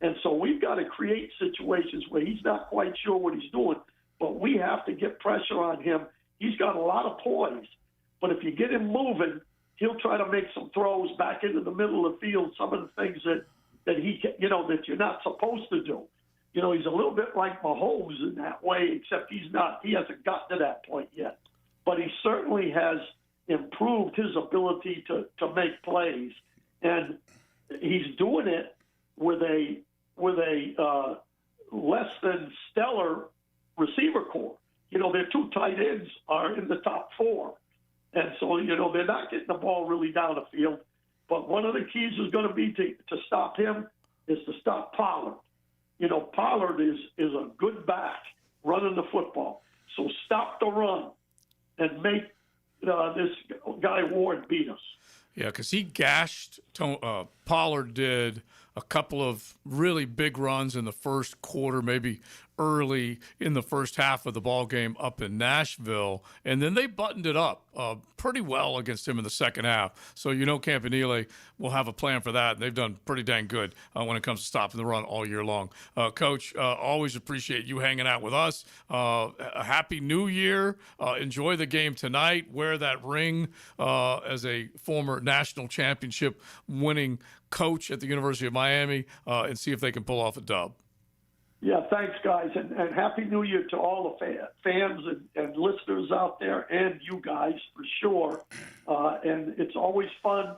And so we've got to create situations where he's not quite sure what he's doing, but we have to get pressure on him. He's got a lot of poise, but if you get him moving, he'll try to make some throws back into the middle of the field, some of the things that he, that you're not supposed to do. He's a little bit like Mahomes in that way, except he hasn't gotten to that point yet. But he certainly has improved his ability to make plays, and he's doing it with a less than stellar receiver core. Their 2 tight ends are in the top 4. And so, they're not getting the ball really down the field. But one of the keys is going to be to stop him is to stop Pollard. Pollard is a good back running the football. So stop the run and make this guy Ward beat us. Yeah, because he gashed Pollard did a couple of really big runs in the first quarter, maybe early in the first half of the ball game up in Nashville, and then they buttoned it up pretty well against him in the second half. So Campanile will have a plan for that, and they've done pretty dang good when it comes to stopping the run all year long. Coach, always appreciate you hanging out with us. A happy New Year. Enjoy the game tonight. Wear that ring as a former national championship winning coach at the University of Miami, and see if they can pull off a dub. Yeah, thanks, guys, and Happy New Year to all the fans and listeners out there, and you guys for sure. And it's always fun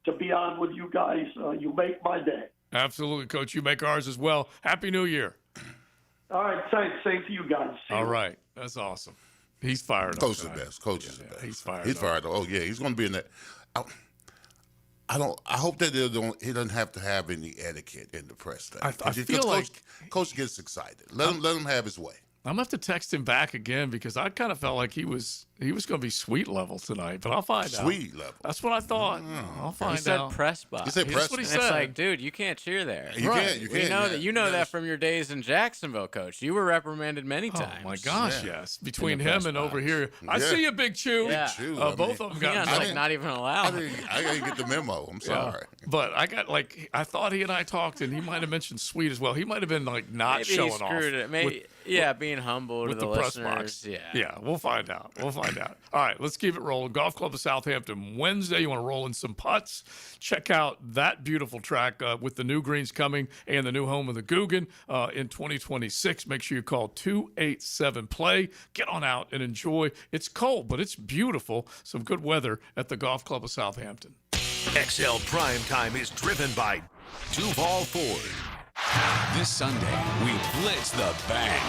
to be on with you guys. You make my day. Absolutely, Coach. You make ours as well. Happy New Year. All right, thanks. Same to you guys. All right, that's awesome. He's fired up. Coach is the best. Coach is the best. He's fired up. Oh yeah, he's going to be in that. I hope that he doesn't have to have any etiquette in the press thing. I feel like Coach gets excited. Let him have his way. I'm gonna have to text him back again because I kind of felt like he was going to be sweet level tonight, but I'll find out. Sweet level. That's what I thought. I'll find out. He said press box. He said press box. What he said. It's like, dude, you can't cheer there. You can't. You know that from your days in Jacksonville, Coach. You were reprimanded many times. Oh my gosh, yes. Between him and over here, I see you, Big Chew. Yeah. Chew. Both of them got not even allowed. I didn't get the memo. I'm sorry. But I thought he and I talked, and he might have mentioned sweet as well. He might have been not Maybe showing he screwed off. it. Maybe, being humble with to the press listeners. box. Yeah, we'll find out. All right, let's keep it rolling. Golf Club of Southampton Wednesday. You want to roll in some putts? Check out that beautiful track with the new greens coming and the new home of the Guggen in 2026. Make sure you call 287-PLAY. Get on out and enjoy. It's cold, but it's beautiful. Some good weather at the Golf Club of Southampton. XL Primetime is driven by Duval Ford. This Sunday, we blitz the bank.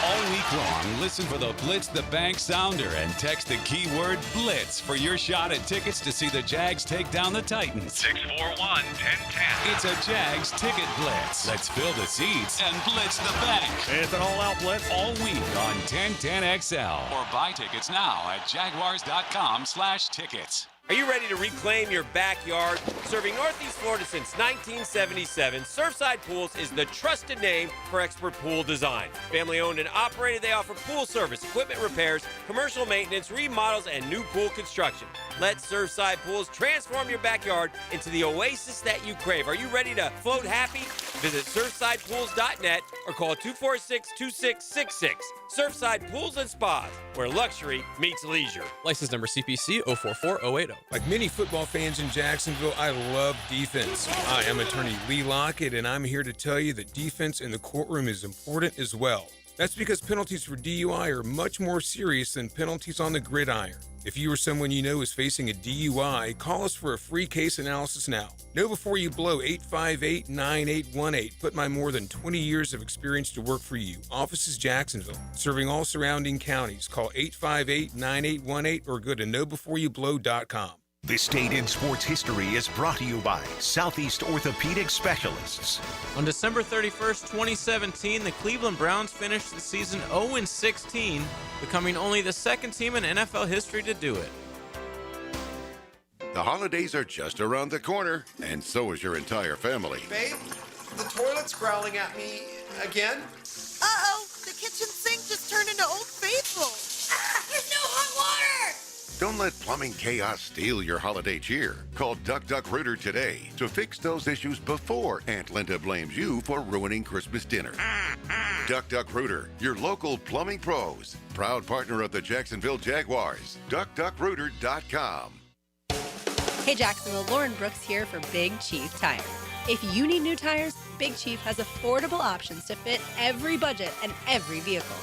All week long, listen for the Blitz the Bank sounder and text the keyword BLITZ for your shot at tickets to see the Jags take down the Titans. 641-1010. It's a Jags ticket blitz. Let's fill the seats and blitz the bank. It's an all-out blitz all week on 1010XL. Or buy tickets now at jaguars.com/tickets. Are you ready to reclaim your backyard? Serving Northeast Florida since 1977, Surfside Pools is the trusted name for expert pool design. Family owned and operated, they offer pool service, equipment repairs, commercial maintenance, remodels, and new pool construction. Let Surfside Pools transform your backyard into the oasis that you crave. Are you ready to float happy? Visit surfsidepools.net or call 246-2666. Surfside Pools and Spas, where luxury meets leisure. License number CPC 044080. Like many football fans in Jacksonville, I love defense. Hi, I'm attorney Lee Lockett, and I'm here to tell you that defense in the courtroom is important as well. That's because penalties for DUI are much more serious than penalties on the gridiron. If you or someone you know is facing a DUI, call us for a free case analysis now. Know before you blow 858-9818. Put my more than 20 years of experience to work for you. Office is Jacksonville, serving all surrounding counties. Call 858-9818 or go to knowbeforeyoublow.com. This date in sports history is brought to you by Southeast Orthopedic Specialists. On December 31st, 2017, the Cleveland Browns finished the season 0-16, becoming only the second team in NFL history to do it. The holidays are just around the corner, and so is your entire family. Babe, the toilet's growling at me again. Uh-oh, the kitchen sink just turned into Old Faithful. There's no hot water! Don't let plumbing chaos steal your holiday cheer. Call Duck Duck Rooter today to fix those issues before Aunt Linda blames you for ruining Christmas dinner. Duck Duck Rooter, your local plumbing pros. Proud partner of the Jacksonville Jaguars. DuckDuckRooter.com. Hey Jacksonville, Lauren Brooks here for Big Chief Tire. If you need new tires, Big Chief has affordable options to fit every budget and every vehicle.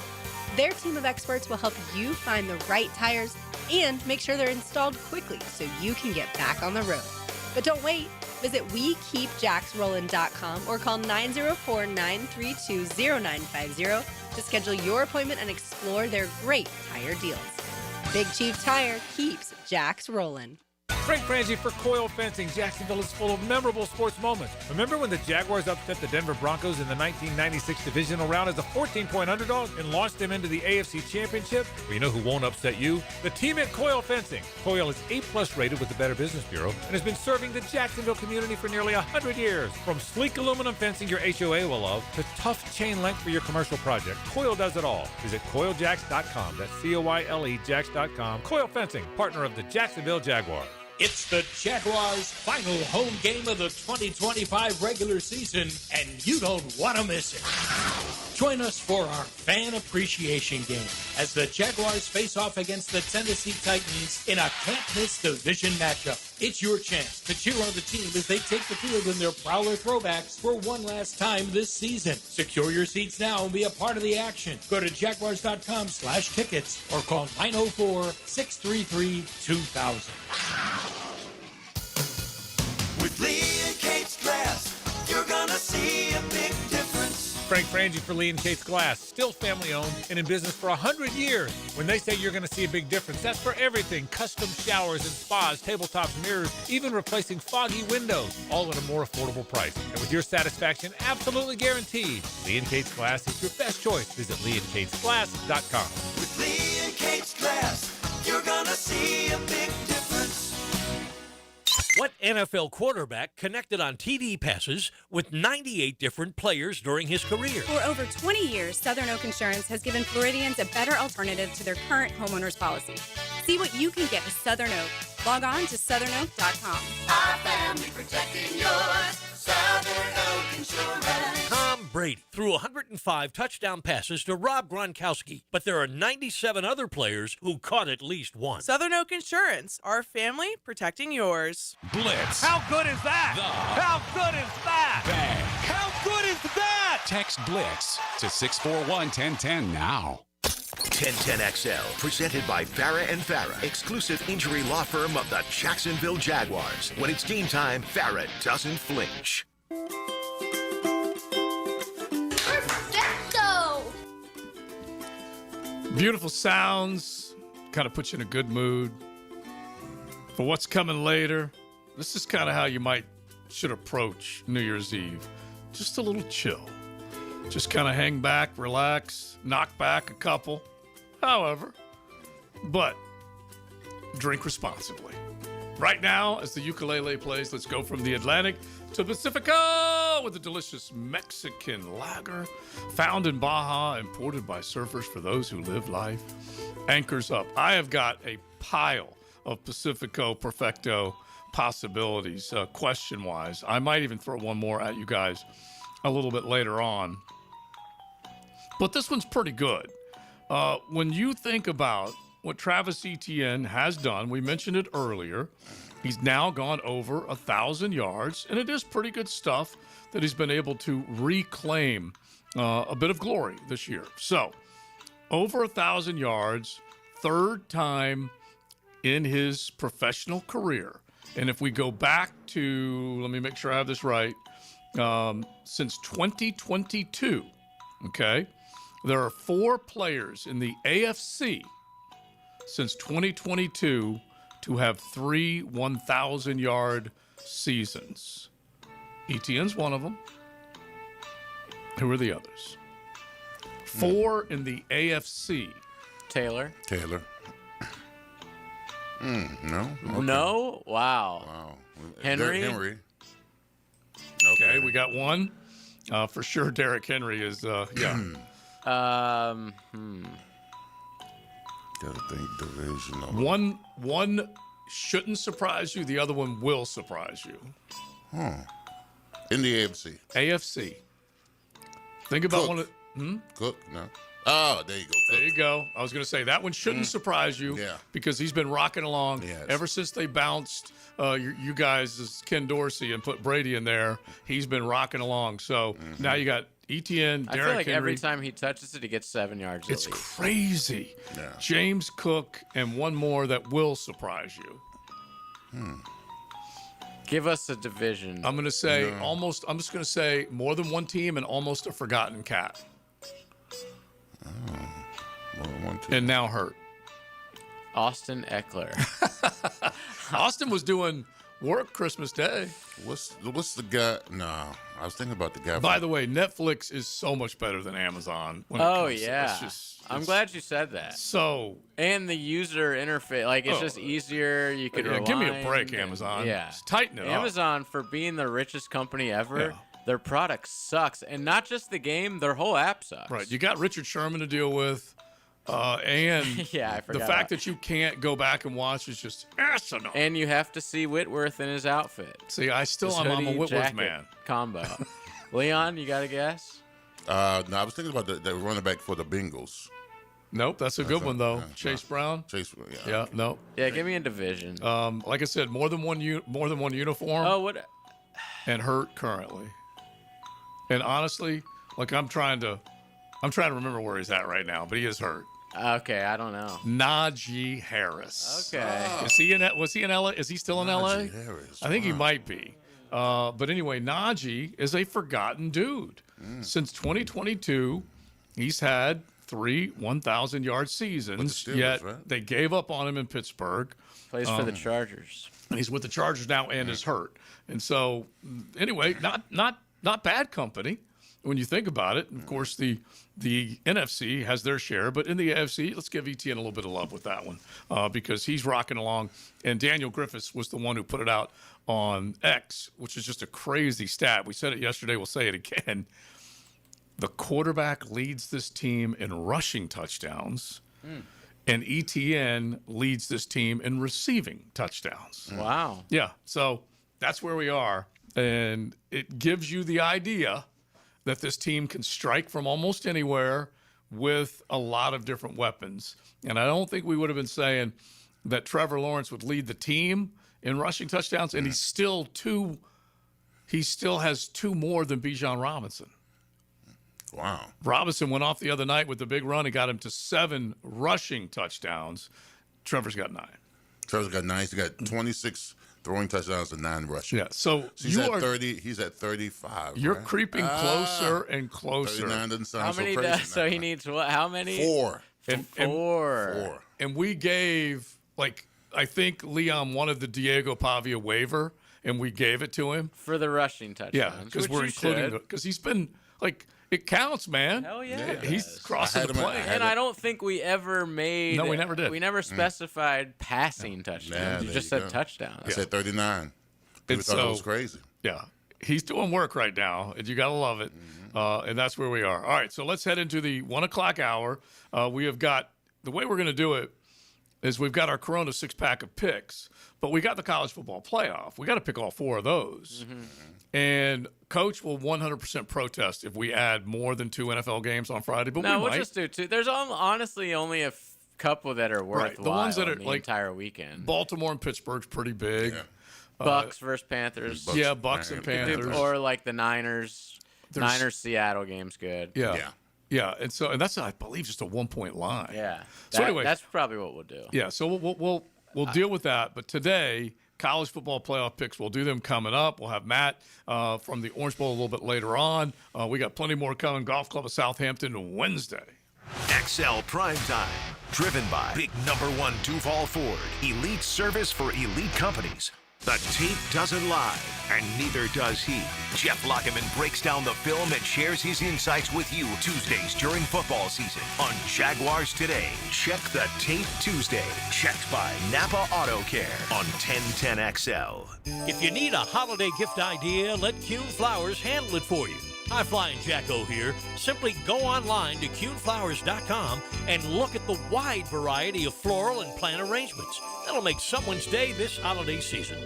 Their team of experts will help you find the right tires and make sure they're installed quickly so you can get back on the road. But don't wait. Visit WeKeepJacksRollin.com or call 904-932-0950 to schedule your appointment and explore their great tire deals. Big Chief Tire keeps Jacks rolling. Frank Frangie for Coil Fencing. Jacksonville is full of memorable sports moments. Remember when the Jaguars upset the Denver Broncos in the 1996 divisional round as a 14-point underdog and launched them into the AFC Championship? Well, you know who won't upset you? The team at Coil Fencing. Coil is A+ rated with the Better Business Bureau and has been serving the Jacksonville community for nearly 100 years. From sleek aluminum fencing your HOA will love to tough chain link for your commercial project, Coil does it all. Visit CoilJacks.com. That's COILE Jacks.com. Coil Fencing, partner of the Jacksonville Jaguars. It's the Jaguars' final home game of the 2025 regular season, and you don't want to miss it. Join us for our fan appreciation game as the Jaguars face off against the Tennessee Titans in a can't-miss division matchup. It's your chance to cheer on the team as they take the field in their Prowler throwbacks for one last time this season. Secure your seats now and be a part of the action. Go to jaguars.com/tickets or call 904-633-2000. With Lee and Kate's Glass, you're gonna see a big difference. Frank Frangie for Lee and Kate's Glass, still family owned and in business for 100 years. When they say you're going to see a big difference, that's for everything. Custom showers and spas, tabletops, mirrors, even replacing foggy windows, all at a more affordable price. And with your satisfaction absolutely guaranteed, Lee and Kate's Glass is your best choice. Visit leeandkatesglass.com. With Lee and Kate's Glass, you're gonna see a big difference. What NFL quarterback connected on TD passes with 98 different players during his career? For over 20 years, Southern Oak Insurance has given Floridians a better alternative to their current homeowners policy. See what you can get with Southern Oak. Log on to southernoak.com. Our family protecting yours. Southern Oak Insurance. Tom Brady threw 105 touchdown passes to Rob Gronkowski, but there are 97 other players who caught at least one. Southern Oak Insurance, our family protecting yours. Blitz. How good is that? How good is that? Bang. How good is that? Text Blitz to 641-1010 now. 1010XL, presented by Farah and Farah, exclusive injury law firm of the Jacksonville Jaguars. When it's game time, Farah doesn't flinch. Perfecto! Beautiful sounds, kind of puts you in a good mood for what's coming later. This is kind of how you should approach New Year's Eve. Just a little chill. Just kind of hang back, relax, knock back a couple. However, but drink responsibly. Right now, as the ukulele plays, let's go from the Atlantic to Pacifico with a delicious Mexican lager found in Baja, imported by surfers for those who live life. Anchors up. I have got a pile of Pacifico Perfecto possibilities, question-wise. I might even throw one more at you guys a little bit later on. But this one's pretty good. When you think about what Travis Etienne has done, we mentioned it earlier, he's now gone over 1,000 yards, and it is pretty good stuff that he's been able to reclaim a bit of glory this year. So, over 1,000 yards, third time in his professional career. And if we go back to, let me make sure I have this right, since 2022, okay, there are 4 players in the AFC since 2022 to have 3 1,000-yard seasons. Etienne's one of them. Who are the others? 4 in the AFC. Taylor. No. Okay. No? Wow. Henry. Derrick Henry. Okay, we got one. For sure, Derrick Henry is, yeah. Gotta think divisional. One shouldn't surprise you. The other one will surprise you. In the AFC. AFC. Think about Cook. one of... Cook? No. Oh, there you go. Cook. There you go. I was going to say, that one shouldn't surprise you because he's been rocking along ever since they bounced you guys, as Ken Dorsey, and put Brady in there. He's been rocking along. So now you got Etienne, Derrick I feel like Henry. every time he touches it, he gets 7 yards. It's at least. crazy. Yeah. James Cook and one more that will surprise you. Give us a division. I'm going to say almost, I'm just going to say more than one team and almost a forgotten cat. More than one team. And now hurt. Austin Eckler. Austin was doing work Christmas Day. What's the guy? No, I was thinking about the guy. By the way, Netflix is so much better than Amazon. When it Oh, comes to- yeah. it's just, I'm glad you said that. So, and the user interface, like it's just easier. You could give me a rewind break, and- Amazon. Yeah, Just tighten it up. Amazon, for being the richest company ever, Yeah. their product sucks, and not just the game, their whole app sucks. Right. You got Richard Sherman to deal with. And Yeah, I the forgot fact about- that you can't go back and watch is just asinine. And you have to see Whitworth in his outfit. See, I'm His a hoodie, Whitworth jacket man. Combo. Leon, you got a guess? No, I was thinking about the running back for the Bengals. Nope, that's a good one though. yeah, Chase Brown. Yeah, no. Yeah, give me a division. Like I said, more than one uniform. Oh, what? And hurt currently. And honestly, like I'm trying to remember where he's at right now, but he is hurt. Okay, I don't know. Najee Harris. Okay. Was he in LA? Is he still in LA? Najee Harris, I think he might be. But anyway, Najee is a forgotten dude. Since 2022, he's had 3 1,000-yard seasons, Steelers, yet right? they gave up on him in Pittsburgh. Plays for the Chargers. And he's with the Chargers now and is hurt. And so, anyway, not bad company when you think about it. Of course, the NFC has their share, but in the AFC, let's give Etienne a little bit of love with that one because he's rocking along. And Daniel Griffiths was the one who put it out on X, which is just a crazy stat. We said it yesterday. We'll say it again. The quarterback leads this team in rushing touchdowns, and Etienne leads this team in receiving touchdowns. Wow. Yeah, so that's where we are, and it gives you the idea that this team can strike from almost anywhere with a lot of different weapons. And I don't think we would have been saying that Trevor Lawrence would lead the team in rushing touchdowns, and he still has 2 more than Bijan Robinson. Wow. Robinson went off the other night with the big run and got him to 7 rushing touchdowns. Trevor's got 9. Trevor's got 9. He's got 26 throwing touchdowns and 9 rushing. Yeah, so he's at 30. He's at 35. You're right? creeping closer and closer. 39 doesn't sound How so many crazy. does, so he needs what? How many? 4. Four. And we gave, I think Leon wanted the Diego Pavia waiver, and we gave it to him. For the rushing touchdowns. Yeah, because we're including because he's been, it counts, man. Hell yeah. He's crossing the plane. And I don't think we ever made. No, we never did. We never specified passing touchdowns. You just said touchdowns. I said 39. People thought it was crazy. Yeah. He's doing work right now, and you got to love it. And that's where we are. All right, so let's head into the 1 o'clock hour. We have got, the way we're going to do it, is we've got our Corona 6-pack of picks, but we got the college football playoff. We got to pick all 4 of those. And Coach will 100% protest if we add more than 2 NFL games on Friday, but no, we we'll might. just do 2. There's honestly only a couple that are worthwhile. Right. The ones that are the like entire weekend. Baltimore and Pittsburgh's pretty big. Bucks versus Panthers. Bucks and Panthers. Or like the Niners. Niners-Seattle game's good. Yeah, and that's I believe just a 1-point line. Yeah. So anyway, that's probably what we'll do. Yeah. So we'll deal with that. But today, college football playoff picks, we'll do them coming up. We'll have Matt from the Orange Bowl a little bit later on. We got plenty more coming. Golf Club of Southampton Wednesday. XL Primetime, driven by Big Number 1 Duval Ford, elite service for elite companies. The tape doesn't lie, and neither does he. Jeff Lockeman breaks down the film and shares his insights with you Tuesdays during football season on Jaguars Today. Check the Tape Tuesday, checked by Napa Auto Care on 1010XL. If you need a holiday gift idea, let Kuhn Flowers handle it for you. Hi, Flying Jacko here. Simply go online to KuhnFlowers.com and look at the wide variety of floral and plant arrangements. That'll make someone's day this holiday season.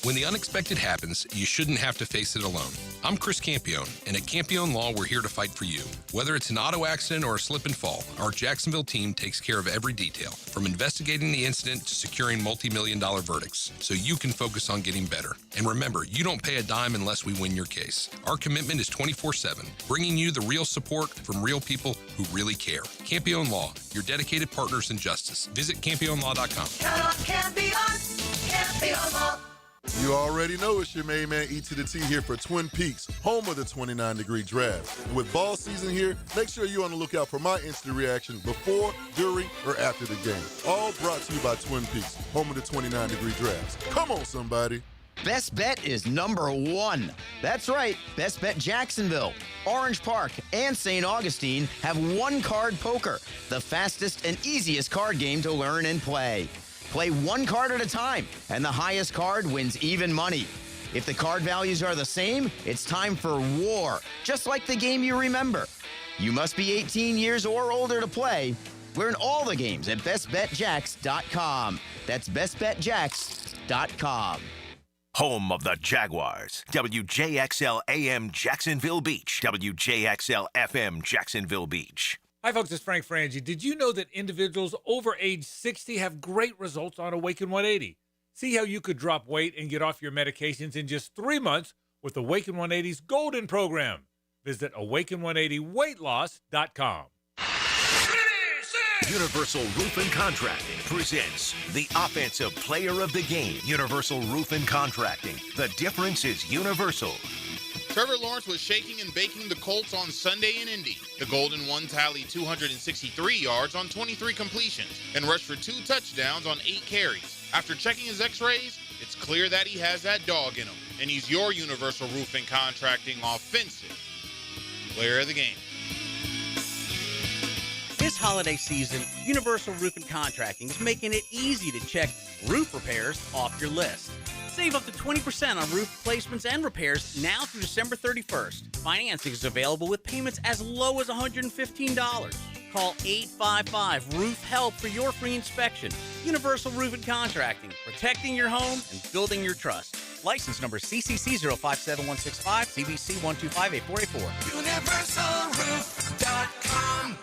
When the unexpected happens, you shouldn't have to face it alone. I'm Chris Campione, and at Campione Law, we're here to fight for you. Whether it's an auto accident or a slip and fall, our Jacksonville team takes care of every detail, from investigating the incident to securing multi-million-dollar verdicts, so you can focus on getting better. And remember, you don't pay a dime unless we win your case. Our commitment is 24/7, bringing you the real support from real people who really care. Campione Law, your dedicated partners in justice. Visit CampioneLaw.com. Count on Campion, Campion Law. You already know it's your main man E to the T here for Twin Peaks, home of the 29-degree draft. And with ball season here, make sure you're on the lookout for my instant reaction before, during, or after the game. All brought to you by Twin Peaks, home of the 29-degree drafts. Come on, somebody. Best Bet is number 1. That's right, Best Bet Jacksonville, Orange Park, and St. Augustine have one-card poker, the fastest and easiest card game to learn and play. Play one card at a time, and the highest card wins even money. If the card values are the same, it's time for war, just like the game you remember. You must be 18 years or older to play. Learn all the games at bestbetjacks.com. That's bestbetjacks.com. Home of the Jaguars, WJXL AM Jacksonville Beach, WJXL FM Jacksonville Beach. Hi, folks. It's Frank Frangie. Did you know that individuals over age 60 have great results on Awaken 180? See how you could drop weight and get off your medications in just 3 months with Awaken 180's Golden Program. Visit awaken180weightloss.com. Universal Roof and Contracting presents the Offensive Player of the Game. Universal Roof and Contracting. The difference is universal. Trevor Lawrence was shaking and baking the Colts on Sunday in Indy. The Golden One tallied 263 yards on 23 completions and rushed for 2 touchdowns on 8 carries. After checking his x-rays, it's clear that he has that dog in him, and he's your Universal Roof and Contracting Offensive Player of the Game. This holiday season, Universal Roof and Contracting is making it easy to check roof repairs off your list. Save up to 20% on roof replacements and repairs now through December 31st. Financing is available with payments as low as $115. Call 855-ROOF-HELP for your free inspection. Universal Roof and Contracting, protecting your home and building your trust. License number CCC 057165, CBC 1258484. UniversalRoof.com.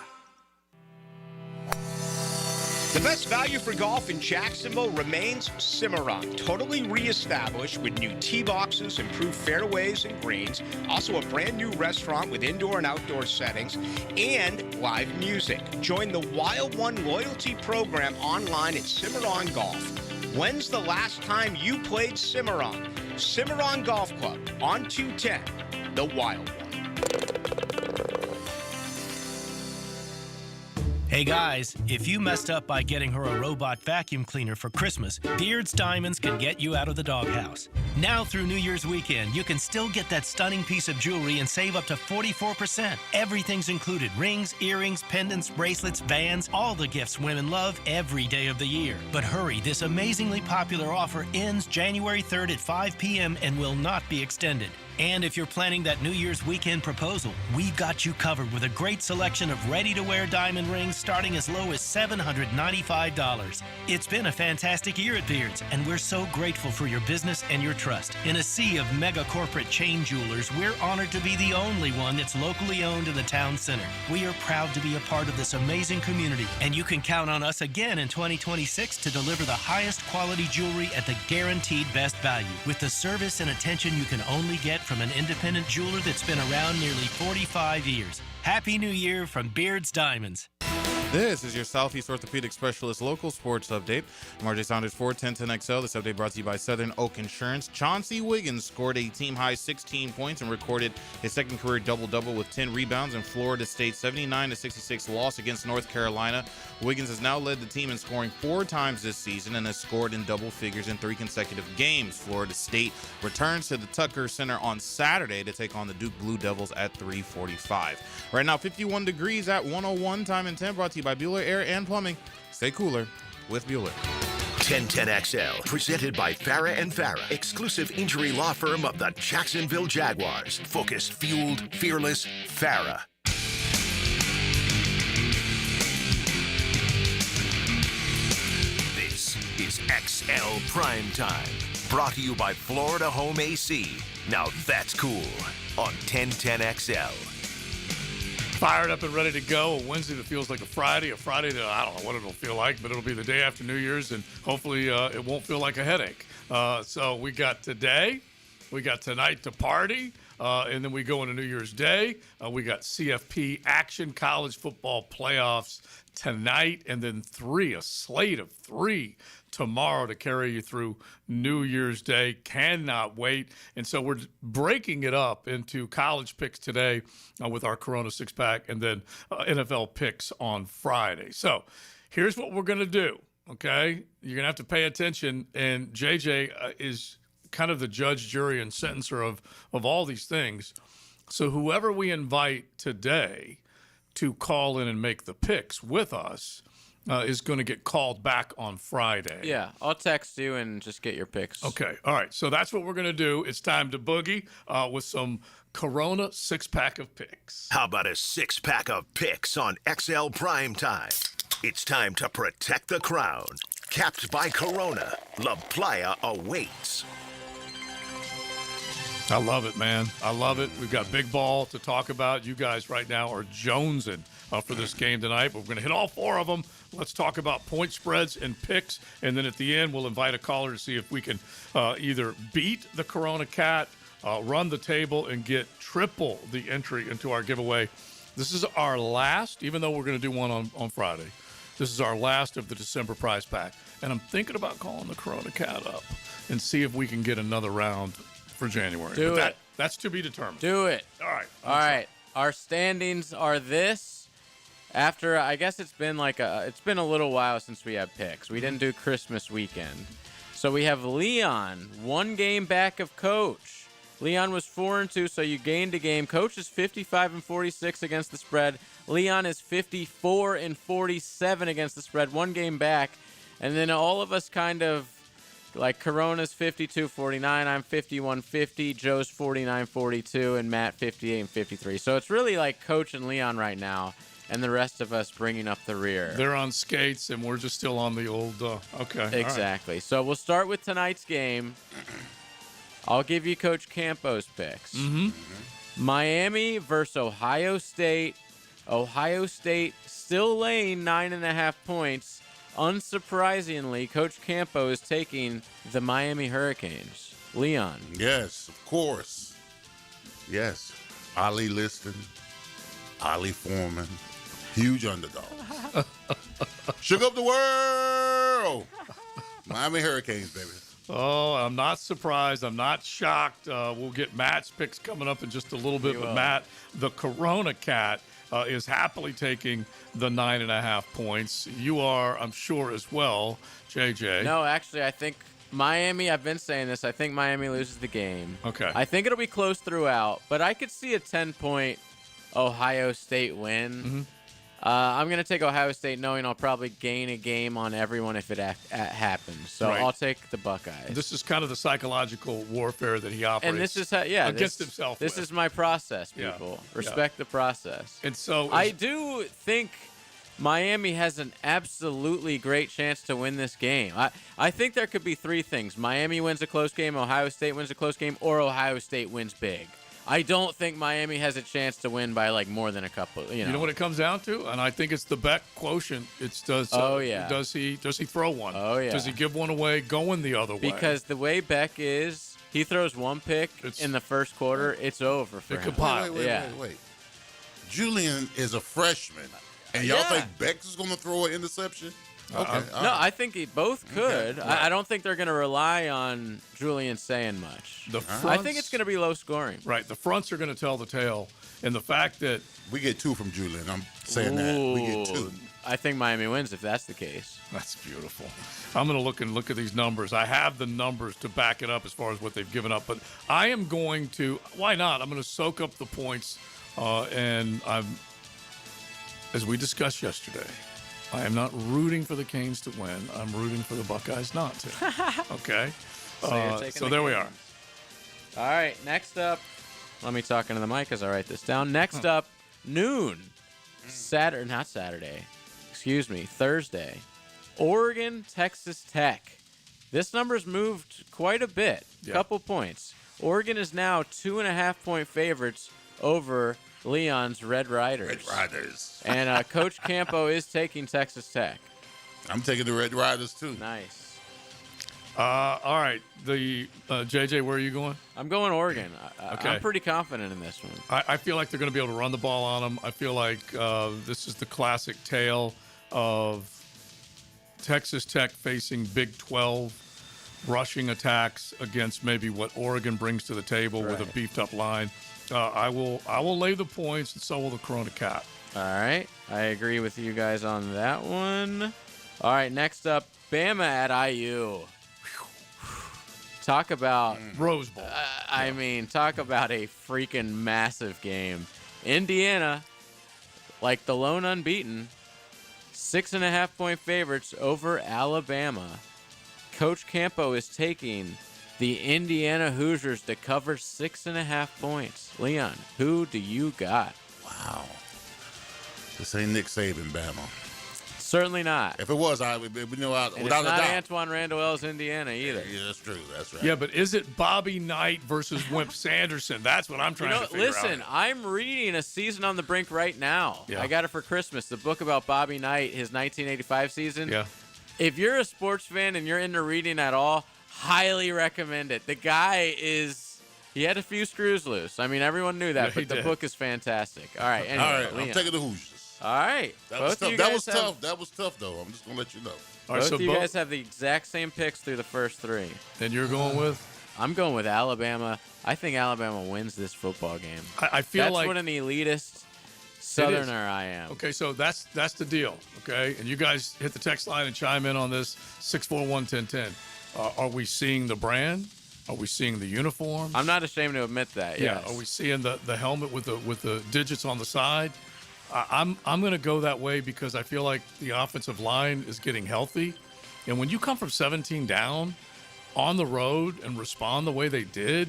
The best value for golf in Jacksonville remains Cimarron, totally reestablished with new tee boxes, improved fairways and greens, also a brand new restaurant with indoor and outdoor settings, and live music. Join the Wild One loyalty program online at Cimarron Golf. When's the last time you played Cimarron? Cimarron Golf Club on 210, the Wild One. Hey guys, if you messed up by getting her a robot vacuum cleaner for Christmas, Beard's Diamonds can get you out of the doghouse. Now through New Year's weekend, you can still get that stunning piece of jewelry and save up to 44%. Everything's included: rings, earrings, pendants, bracelets, bands, all the gifts women love every day of the year. But hurry, this amazingly popular offer ends January 3rd at 5 p.m. and will not be extended. And if you're planning that New Year's weekend proposal, we've got you covered with a great selection of ready-to-wear diamond rings starting as low as $795. It's been a fantastic year at Beards, and we're so grateful for your business and your trust. In a sea of mega corporate chain jewelers, we're honored to be the only one that's locally owned in the town center. We are proud to be a part of this amazing community, and you can count on us again in 2026 to deliver the highest quality jewelry at the guaranteed best value, with the service and attention you can only get from an independent jeweler that's been around nearly 45 years. Happy New Year from Beards Diamonds. This is your Southeast Orthopedic Specialist local sports update. I'm RJ Saunders for 1010XL. This update brought to you by Southern Oak Insurance. Chauncey Wiggins scored a team-high 16 points and recorded his second career double-double with 10 rebounds in Florida State's 79-66 loss against North Carolina. Wiggins has now led the team in scoring 4 times this season and has scored in double figures in 3 consecutive games. Florida State returns to the Tucker Center on Saturday to take on the Duke Blue Devils at 3:45. Right now, 51 degrees at 101. Time and 10 brought to you by Bueller Air and Plumbing. Stay cooler with Bueller. 1010XL, presented by Farah and Farah, exclusive injury law firm of the Jacksonville Jaguars. Focused, fueled, fearless, Farah. This is XL Primetime, brought to you by Florida Home AC. Now that's cool on 1010XL. Fired up and ready to go. A Wednesday that feels like a Friday that I don't know what it'll feel like, but it'll be the day after New Year's, and hopefully it won't feel like a headache. So we got today, we got tonight to party, and then we go into New Year's Day. We got CFP action, college football playoffs tonight, and then a slate of 3 tomorrow to carry you through New Year's Day. Cannot wait. And so we're breaking it up into college picks today with our Corona 6-pack, and then NFL picks on Friday. So here's what we're going to do, okay? You're going to have to pay attention, and JJ is kind of the judge, jury, and sentencer of all these things. So whoever we invite today to call in and make the picks with us is going to get called back on Friday. Yeah, I'll text you and just get your picks. Okay, all right. So that's what we're going to do. It's time to boogie with some Corona 6-pack of picks. How about a 6-pack of picks on XL Primetime? It's time to protect the crown. Capped by Corona, La Playa awaits. I love it, man. I love it. We've got big ball to talk about. You guys right now are jonesing for this game tonight. But we're going to hit all 4 of them. Let's talk about point spreads and picks. And then at the end, we'll invite a caller to see if we can either beat the Corona Cat, run the table, and get triple the entry into our giveaway. This is our last, even though we're going to do one on Friday. This is our last of the December prize pack. And I'm thinking about calling the Corona Cat up and see if we can get another round for January. Do it. That's to be determined. Do it. All right. All right. Our standings are this. After, I guess it's been a little while since we had picks. We didn't do Christmas weekend. So we have Leon, 1 game back of Coach. Leon was 4-2, so you gained a game. Coach is 55-46 against the spread. Leon is 54-47 against the spread, 1 game back. And then all of us kind of, like Corona's 52-49, I'm 51-50, Joe's 49-42, and Matt 58-53. So it's really like Coach and Leon right now, and the rest of us bringing up the rear. They're on skates, and we're just still on the old, okay. Exactly. Right. So we'll start with tonight's game. I'll give you Coach Campo's picks. Miami versus Ohio State. Ohio State still laying 9.5 points. Unsurprisingly, Coach Campo is taking the Miami Hurricanes. Leon. Yes, of course. Yes. Ollie Liston, Ollie Foreman, huge underdog. Shook up the world. Miami Hurricanes, baby. Oh, I'm not surprised. I'm not shocked. We'll get Matt's picks coming up in just a little bit. But Matt, the Corona Cat, is happily taking the 9.5 points. You are, I'm sure, as well, JJ. No, actually, I think Miami, I've been saying this, I think Miami loses the game. Okay. I think it'll be close throughout, but I could see a 10-point Ohio State win. I'm going to take Ohio State, knowing I'll probably gain a game on everyone if it happens. So Right. I'll take the Buckeyes. This is kind of the psychological warfare that he operates. And this is how, against himself. This with. is my process, Yeah. people. Yeah. Respect the process. And so I do think Miami has an absolutely great chance to win this game. I think there could be three things. Miami wins a close game, Ohio State wins a close game, or Ohio State wins big. I don't think Miami has a chance to win by like more than a couple. You know what it comes down to, and I think it's the Beck quotient. It's does. Does he throw one? Oh yeah. Does he give one away going the other way? Because the way Beck is, he throws one pick in the first quarter, it's over for him. Wait. Julian is a freshman, and y'all think Beck is going to throw an interception? Okay. No, I think both could. Okay. I don't think they're going to rely on Julian saying much. I think it's going to be low scoring. Right. The fronts are going to tell the tale. And the fact that we get 2 from Julian, I'm saying that. We get 2. I think Miami wins if that's the case. That's beautiful. I'm going to look at these numbers. I have the numbers to back it up as far as what they've given up. But I am going to, why not? I'm going to soak up the points. And as we discussed yesterday, I am not rooting for the Canes to win. I'm rooting for the Buckeyes not to. Okay? So there we are. All right, next up. Let me talk into the mic as I write this down. Next up, noon. Thursday. Oregon, Texas Tech. This number's moved quite a bit. Couple points. Oregon is now 2.5-point favorites over Leon's Red Riders. And Coach Campo is taking Texas Tech. I'm taking the Red Riders, too. Nice. All right. The JJ, where are you going? I'm going Oregon. Okay. I'm pretty confident in this one. I feel like they're going to be able to run the ball on them. I feel like this is the classic tale of Texas Tech facing Big 12 rushing attacks against maybe what Oregon brings to the table with a beefed-up line. I will lay the points, and so will the Corona Cat. All right. I agree with you guys on that one. All right, next up, Bama at IU. Talk about Rose Bowl. I mean, talk about a freaking massive game. Indiana, like the lone unbeaten, 6.5-point favorites over Alabama. Coach Campo is taking the Indiana Hoosiers to cover 6.5 points. Leon, who do you got? Wow. This ain't Nick Saban, Bama. Certainly not. If it was, I would know and without it's a not doubt. Antoine Randall-L's Indiana either. Yeah, that's true. That's right. Yeah, but is it Bobby Knight versus Wimp Sanderson? That's what I'm trying to figure out. Listen, I'm reading A Season on the Brink right now. Yeah. I got it for Christmas. The book about Bobby Knight, his 1985 season. Yeah. If you're a sports fan and you're into reading at all, highly recommend it. The guy he had a few screws loose. I mean, everyone knew that, but the book is fantastic. All right, anyway, All right, Leon. I'm taking the Hoosiers. All right. That was tough. That was tough, though. I'm just going to let you know. All right, Both so of you guys have the exact same picks through the first three. And you're going with? I'm going with Alabama. I think Alabama wins this football game. I feel That's like what an elitist Southerner I am. Okay, so that's the deal. Okay, and you guys hit the text line and chime in on this 641-1010. Are we seeing the brand? Are we seeing the uniform? I'm not ashamed to admit that. Yeah. Yes. Are we seeing the helmet with the digits on the side? I'm going to go that way because I feel like the offensive line is getting healthy, and when you come from 17 down on the road and respond the way they did,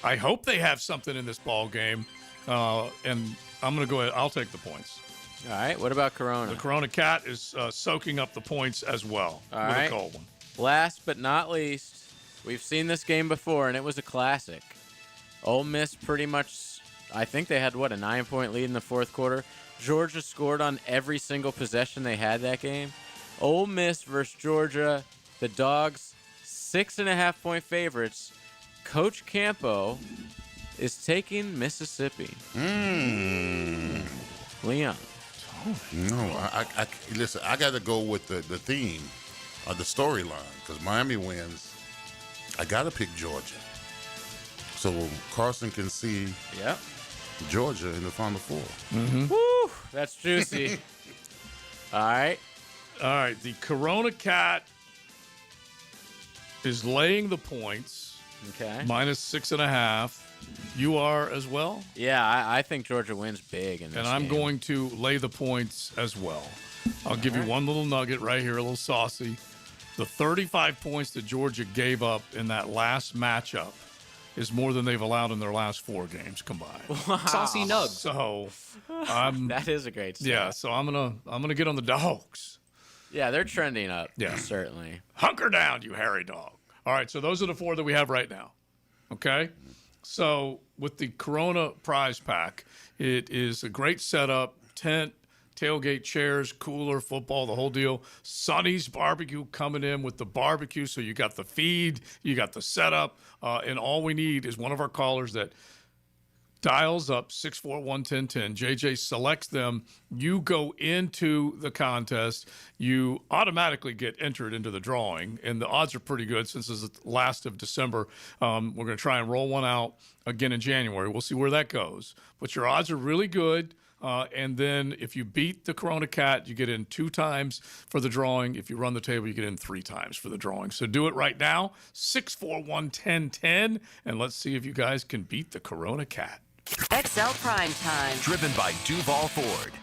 I hope they have something in this ball game, and I'm going to go ahead. I'll take the points. All right. What about Corona? The Corona Cat is soaking up the points as well All with right. a cold one. Last but not least, we've seen this game before, and it was a classic. Ole Miss pretty much, I think they had, a 9-point lead in the fourth quarter. Georgia scored on every single possession they had that game. Ole Miss versus Georgia. The Dogs, 6.5-point favorites. Coach Campo is taking Mississippi. Leon. No, I listen. I got to go with the theme, the storyline, because Miami wins. I got to pick Georgia, so Carson can see Georgia in the Final Four. Mm-hmm. Woo, that's juicy. All right. The Corona Cat is laying the points. Okay. Minus 6.5. You are as well? Yeah, I think Georgia wins big in this And I'm game. going to lay the points as well. I'll give you one little nugget right here, a little saucy. The 35 points that Georgia gave up in that last matchup is more than they've allowed in their last 4 games combined. Wow. Saucy nugs. So that is a great start. Yeah, so I'm gonna get on the dogs. Yeah, they're trending up. Yeah. Certainly. Hunker down, you hairy dog. All right, so those are the 4 that we have right now. Okay? So with the Corona prize pack, it is a great setup, tent, tailgate chairs, cooler, football, the whole deal. Sonny's Barbecue coming in with the barbecue, so you got the feed, you got the setup, and all we need is one of our callers that dials up 641-1010. JJ selects them. You go into the contest. You automatically get entered into the drawing, and the odds are pretty good since it's the last of December. We're going to try and roll one out again in January. We'll see where that goes. But your odds are really good. And then if you beat the Corona Cat, you get in 2 times for the drawing. If you run the table, you get in 3 times for the drawing. So do it right now, 641-1010, and let's see if you guys can beat the Corona Cat. XL Primetime. Driven by Duval Ford.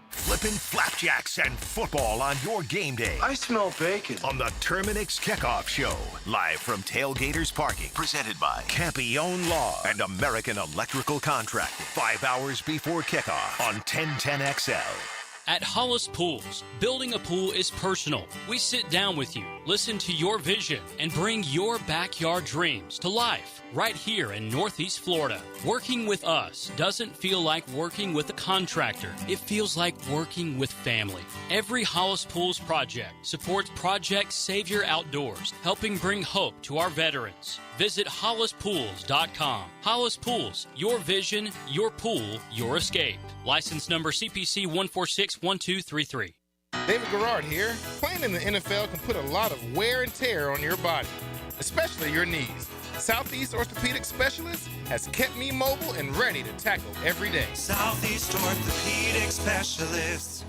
Flipping flapjacks and football on your game day. I smell bacon. On the Terminix Kickoff Show. Live from Tailgaters Parking. Presented by Campione Law and American Electrical Contracting. 5 hours before kickoff on 1010XL. At Hollis Pools, building a pool is personal. We sit down with you, listen to your vision, and bring your backyard dreams to life right here in Northeast Florida. Working with us doesn't feel like working with a contractor. It feels like working with family. Every Hollis Pools project supports Project Savior Outdoors, helping bring hope to our veterans. Visit hollispools.com. Hollis Pools, your vision, your pool, your escape. License number CPC 1461233. David Garrard here. Playing in the NFL can put a lot of wear and tear on your body, especially your knees. Southeast Orthopedic Specialist has kept me mobile and ready to tackle every day. Southeast Orthopedic Specialist.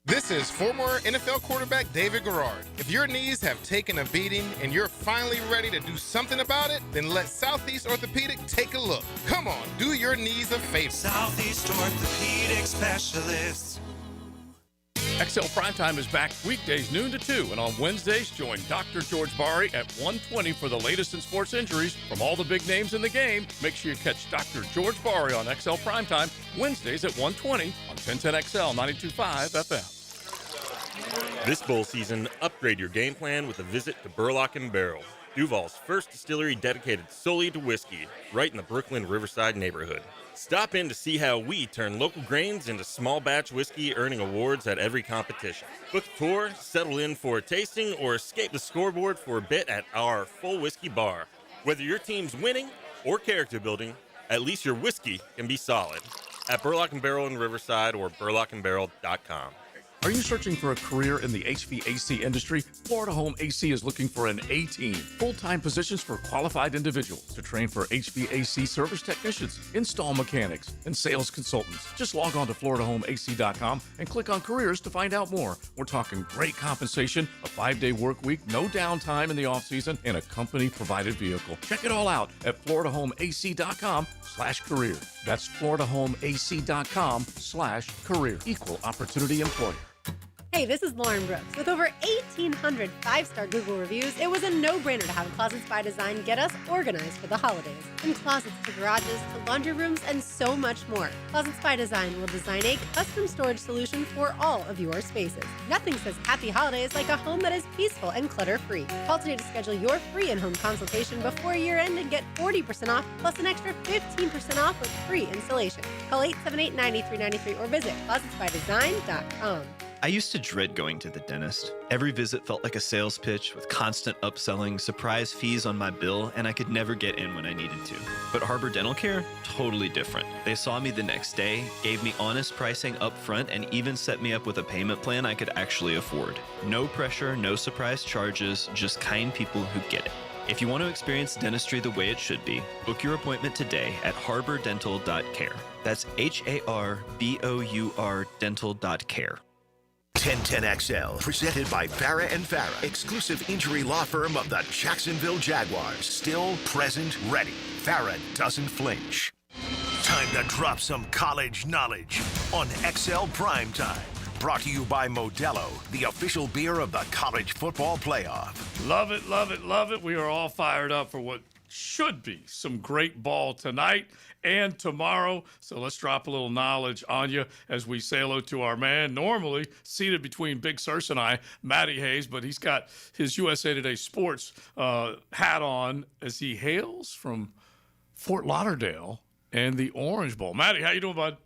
This is former NFL quarterback David Garrard. If your knees have taken a beating and you're finally ready to do something about it, then let Southeast Orthopedic take a look. Come on, do your knees a favor. Southeast Orthopedic Specialists. XL Primetime is back weekdays noon to 2, and on Wednesdays, join Dr. George Bari at 1:20 for the latest in sports injuries from all the big names in the game. Make sure you catch Dr. George Bari on XL Primetime Wednesdays at 1:20 on 1010XL 92.5 FM. This bowl season, upgrade your game plan with a visit to Burlock & Barrel, Duval's first distillery dedicated solely to whiskey, right in the Brooklyn Riverside neighborhood. Stop in to see how we turn local grains into small batch whiskey, earning awards at every competition. Book a tour, settle in for a tasting, or escape the scoreboard for a bit at our full whiskey bar. Whether your team's winning or character building, at least your whiskey can be solid. At Burlock & Barrel in Riverside or burlockandbarrel.com. Are you searching for a career in the HVAC industry? Florida Home AC is looking for an A-team. Full-time positions for qualified individuals to train for HVAC service technicians, install mechanics, and sales consultants. Just log on to FloridaHomeAC.com and click on careers to find out more. We're talking great compensation, a 5-day work week, no downtime in the off-season, and a company-provided vehicle. Check it all out at FloridaHomeAC.com/career. That's FloridaHomeAC.com/career. Equal opportunity employer. Hey, this is Lauren Brooks. With over 1,800 5-star Google reviews, it was a no-brainer to have Closets by Design get us organized for the holidays. From closets to garages to laundry rooms and so much more, Closets by Design will design a custom storage solution for all of your spaces. Nothing says happy holidays like a home that is peaceful and clutter-free. Call today to schedule your free in-home consultation before year-end and get 40% off plus an extra 15% off with free installation. Call 878-9393 or visit closetsbydesign.com. I used to dread going to the dentist. Every visit felt like a sales pitch with constant upselling, surprise fees on my bill, and I could never get in when I needed to. But Harbor Dental Care? Totally different. They saw me the next day, gave me honest pricing up front, and even set me up with a payment plan I could actually afford. No pressure, no surprise charges, just kind people who get it. If you want to experience dentistry the way it should be, book your appointment today at harbordental.care. That's HARBOUR dental.care. 1010XL, presented by Farah and Farah, exclusive injury law firm of the Jacksonville Jaguars. Still present, ready. Farah doesn't flinch. Time to drop some college knowledge on XL Primetime. Brought to you by Modelo, the official beer of the college football playoff. Love it, love it, love it. We are all fired up for what should be some great ball tonight and tomorrow. So let's drop a little knowledge on you as we say hello to our man, normally seated between Big Sirs and I, Matty Hayes, but he's got his USA Today Sports hat on as he hails from Fort Lauderdale and the Orange Bowl. Matty, how you doing, bud?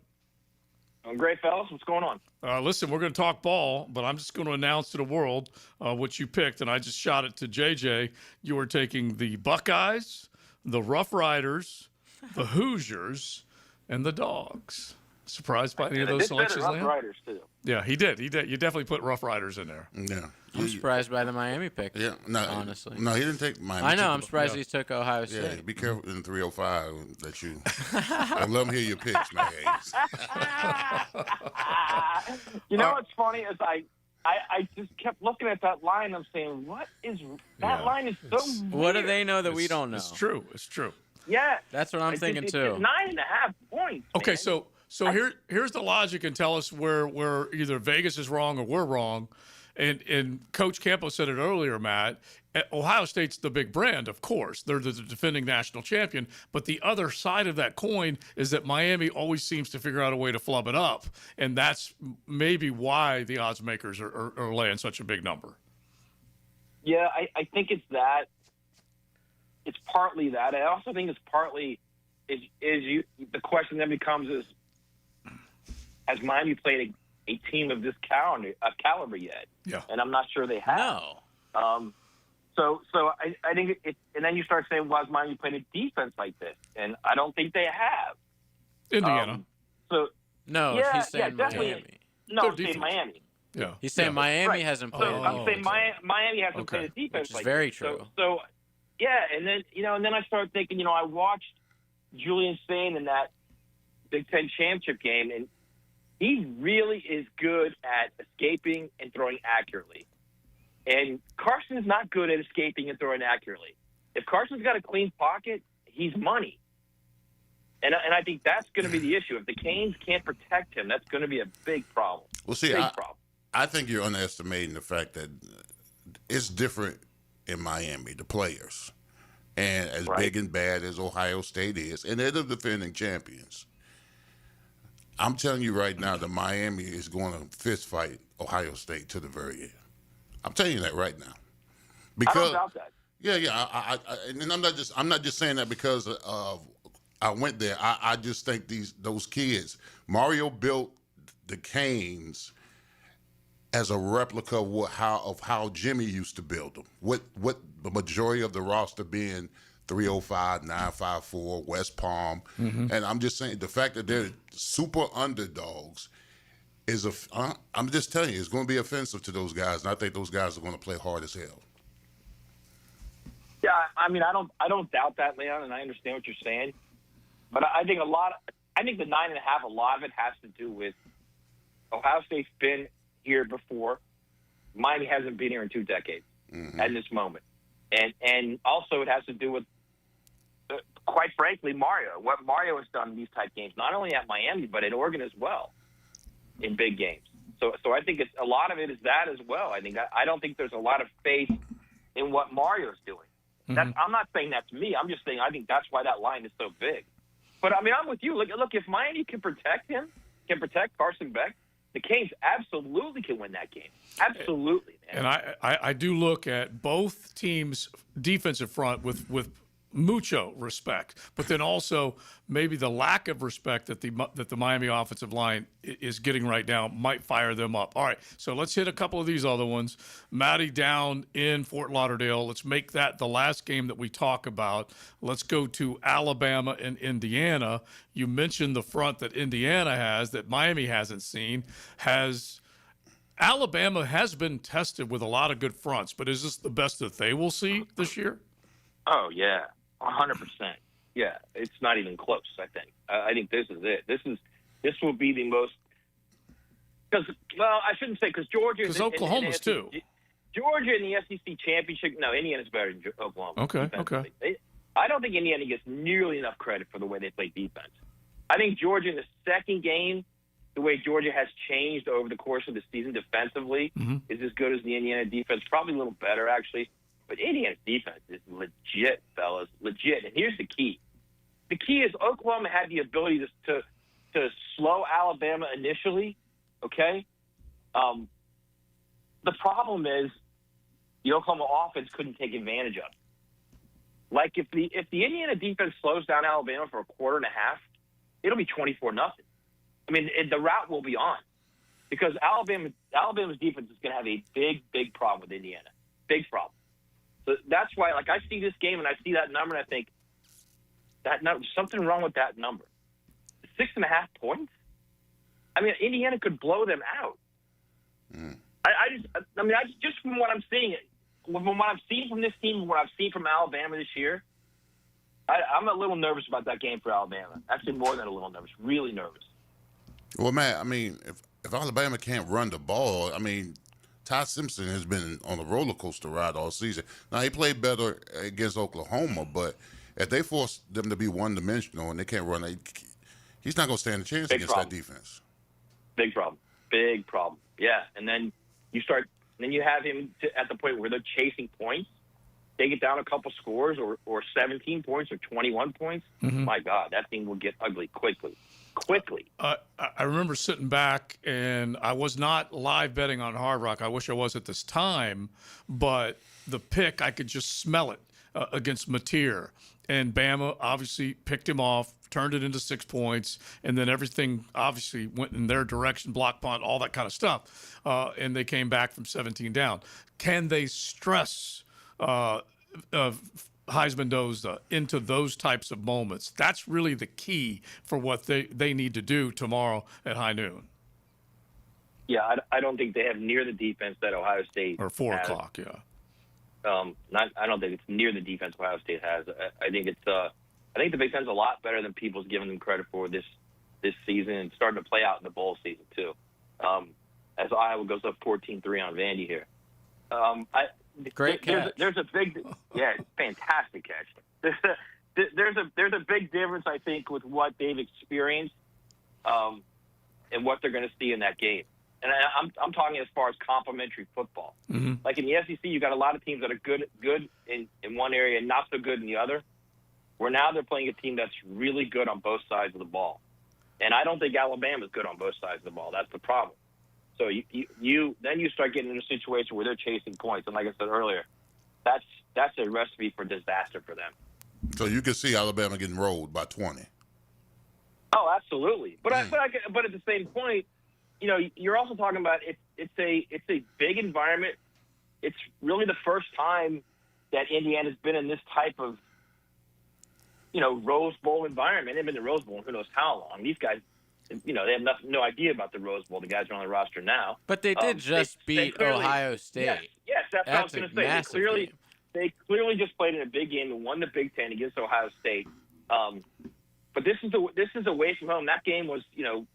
I'm great, fellas. What's going on? Listen, we're going to talk ball, but I'm just going to announce to the world what you picked, and I just shot it to JJ. You were taking the Buckeyes, the Rough Riders, the Hoosiers, and the Dogs. Surprised by any of those selections, Rough Liam? Riders, too. Yeah, he did. You definitely put Rough Riders in there. Yeah. I'm surprised by the Miami pick. Yeah, no, honestly. No, he didn't take Miami. I know. I'm surprised he took Ohio Yeah, State. be careful in 305 that you. I love to hear your picks, man. You know what's funny is I just kept looking at that line. I'm saying, what is that line? Is so weird. What do they know that we don't know? It's true. It's true. Yeah, that's what I'm thinking it's too. 9.5 points. Okay, man. so here's the logic, and tell us where either Vegas is wrong or we're wrong. And Coach Campos said it earlier, Matt. Ohio State's the big brand, of course. They're the defending national champion. But the other side of that coin is that Miami always seems to figure out a way to flub it up. And that's maybe why the odds makers are laying such a big number. Yeah, I think it's that. It's partly that. I also think it's partly the question then becomes is, has Miami played a team of this caliber yet? Yeah. And I'm not sure they have. No. So I think and then you start saying, well, has Miami played a defense like this? And I don't think they have. Indiana. No, yeah, he's saying definitely. Miami. No, I'm saying Miami. Yeah. He's saying Miami hasn't played. I'm saying Miami hasn't played a defense Which is like very this. true. So yeah, and then I started thinking, I watched Julian Spain in that Big Ten championship game, and he really is good at escaping and throwing accurately. And Carson's not good at escaping and throwing accurately. If Carson's got a clean pocket, he's money. And I think that's going to be the issue. If the Canes can't protect him, that's going to be a big problem. Well, see, big problem. I think you're underestimating the fact that it's different in Miami, the players. And as big and bad as Ohio State is, and they're the defending champions, I'm telling you right now that Miami is going to fist fight Ohio State to the very end. I'm telling you that right now. Because, I don't doubt that. Yeah, and I'm not just saying that because of I went there. I just think those kids. Mario built the Canes as a replica of how Jimmy used to build them. What the majority of the roster being 305, 954, West Palm, and I'm just saying the fact that they're super underdogs is I'm just telling you it's going to be offensive to those guys, and I think those guys are going to play hard as hell. Yeah, I mean, I don't doubt that, Leon, and I understand what you're saying. But I think the 9.5, a lot of it has to do with Ohio State's been here before. Miami hasn't been here in 2 decades at this moment. And also it has to do with, quite frankly, Mario. What Mario has done in these type games, not only at Miami, but at Oregon as well, in big games. So I think a lot of it is that as well. I don't think there's a lot of faith in what Mario's doing. I'm not saying that's me. I'm just saying I think that's why that line is so big. But, I mean, I'm with you. Look, if Miami can protect him, can protect Carson Beck, the Canes absolutely can win that game. Absolutely, man. And I do look at both teams' defensive front with mucho respect, but then also maybe the lack of respect that the Miami offensive line is getting right now might fire them up. All right, so let's hit a couple of these other ones. Matty down in Fort Lauderdale. Let's make that the last game that we talk about. Let's go to Alabama and Indiana. You mentioned the front that Indiana has that Miami hasn't seen. Alabama has been tested with a lot of good fronts, but is this the best that they will see this year? Oh, yeah, 100%. Yeah, it's not even close, I think. I think this is it. This will be the most Because, well, I shouldn't say because Georgia. Because Oklahoma's too. Georgia in the SEC championship. No, Indiana's better than Oklahoma. Okay. I don't think Indiana gets nearly enough credit for the way they play defense. I think Georgia in the second game, the way Georgia has changed over the course of the season defensively, is as good as the Indiana defense. Probably a little better, actually. But Indiana's defense is legit, fellas, legit. And here's the key. The key is Oklahoma had the ability to slow Alabama initially, okay? The problem is the Oklahoma offense couldn't take advantage of it. Like, if the Indiana defense slows down Alabama for a quarter and a half, it'll be 24-0. I mean, the route will be on because Alabama's defense is going to have a big, big problem with Indiana. Big problem. So that's why, like, I see this game and I see that number and I think that number, something wrong with that number. 6.5 points? I mean, Indiana could blow them out. I just from what I'm seeing, from what I've seen from this team, what I've seen from Alabama this year, I'm a little nervous about that game for Alabama. Actually, more than a little nervous. Really nervous. Well, Matt, I mean, if Alabama can't run the ball, I mean, Ty Simpson has been on a roller coaster ride all season. Now, he played better against Oklahoma, but if they force them to be one-dimensional and they can't run, he's not going to stand a chance against that defense. Big problem. Big problem. Yeah, and then you have him at the point where they're chasing points. They get down a couple scores or 17 points or 21 points. My God, that thing will get ugly quickly. I remember sitting back, and I was not live betting on Hard Rock. I wish I was at this time, but the pick, I could just smell it against Mateer. And Bama obviously picked him off, turned it into 6 points, and then everything obviously went in their direction, block punt, all that kind of stuff. And they came back from 17 down. Can they stress Heisman-Doza into those types of moments? That's really the key for what they need to do tomorrow at high noon. Yeah, I don't think they have near the defense that Ohio State or 4 has. o'clock. Yeah. I don't think it's near the defense Ohio State has. I think the Big Ten's a lot better than people's giving them credit for this season, and starting to play out in the bowl season too. As Iowa goes up 14-3 on Vandy here. Great catch. There's a big, fantastic catch. There's a big difference, I think, with what they've experienced and what they're going to see in that game. And I'm talking as far as complementary football. Like in the SEC, you got a lot of teams that are good in one area and not so good in the other. Where now they're playing a team that's really good on both sides of the ball, and I don't think Alabama's good on both sides of the ball. That's the problem. So you start getting in a situation where they're chasing points, and like I said earlier, that's a recipe for disaster for them. So you can see Alabama getting rolled by 20. Oh, absolutely. But at the same point, you're also talking about it's a big environment. It's really the first time that Indiana's been in this type of Rose Bowl environment. They've been in the Rose Bowl in who knows how long. These guys, they have no idea about the Rose Bowl. The guys are on the roster now. But they did beat clearly, Ohio State. Yes, that's what I was going to say. They clearly just played in a big game and won the Big Ten against Ohio State. But this is away from home. That game was, an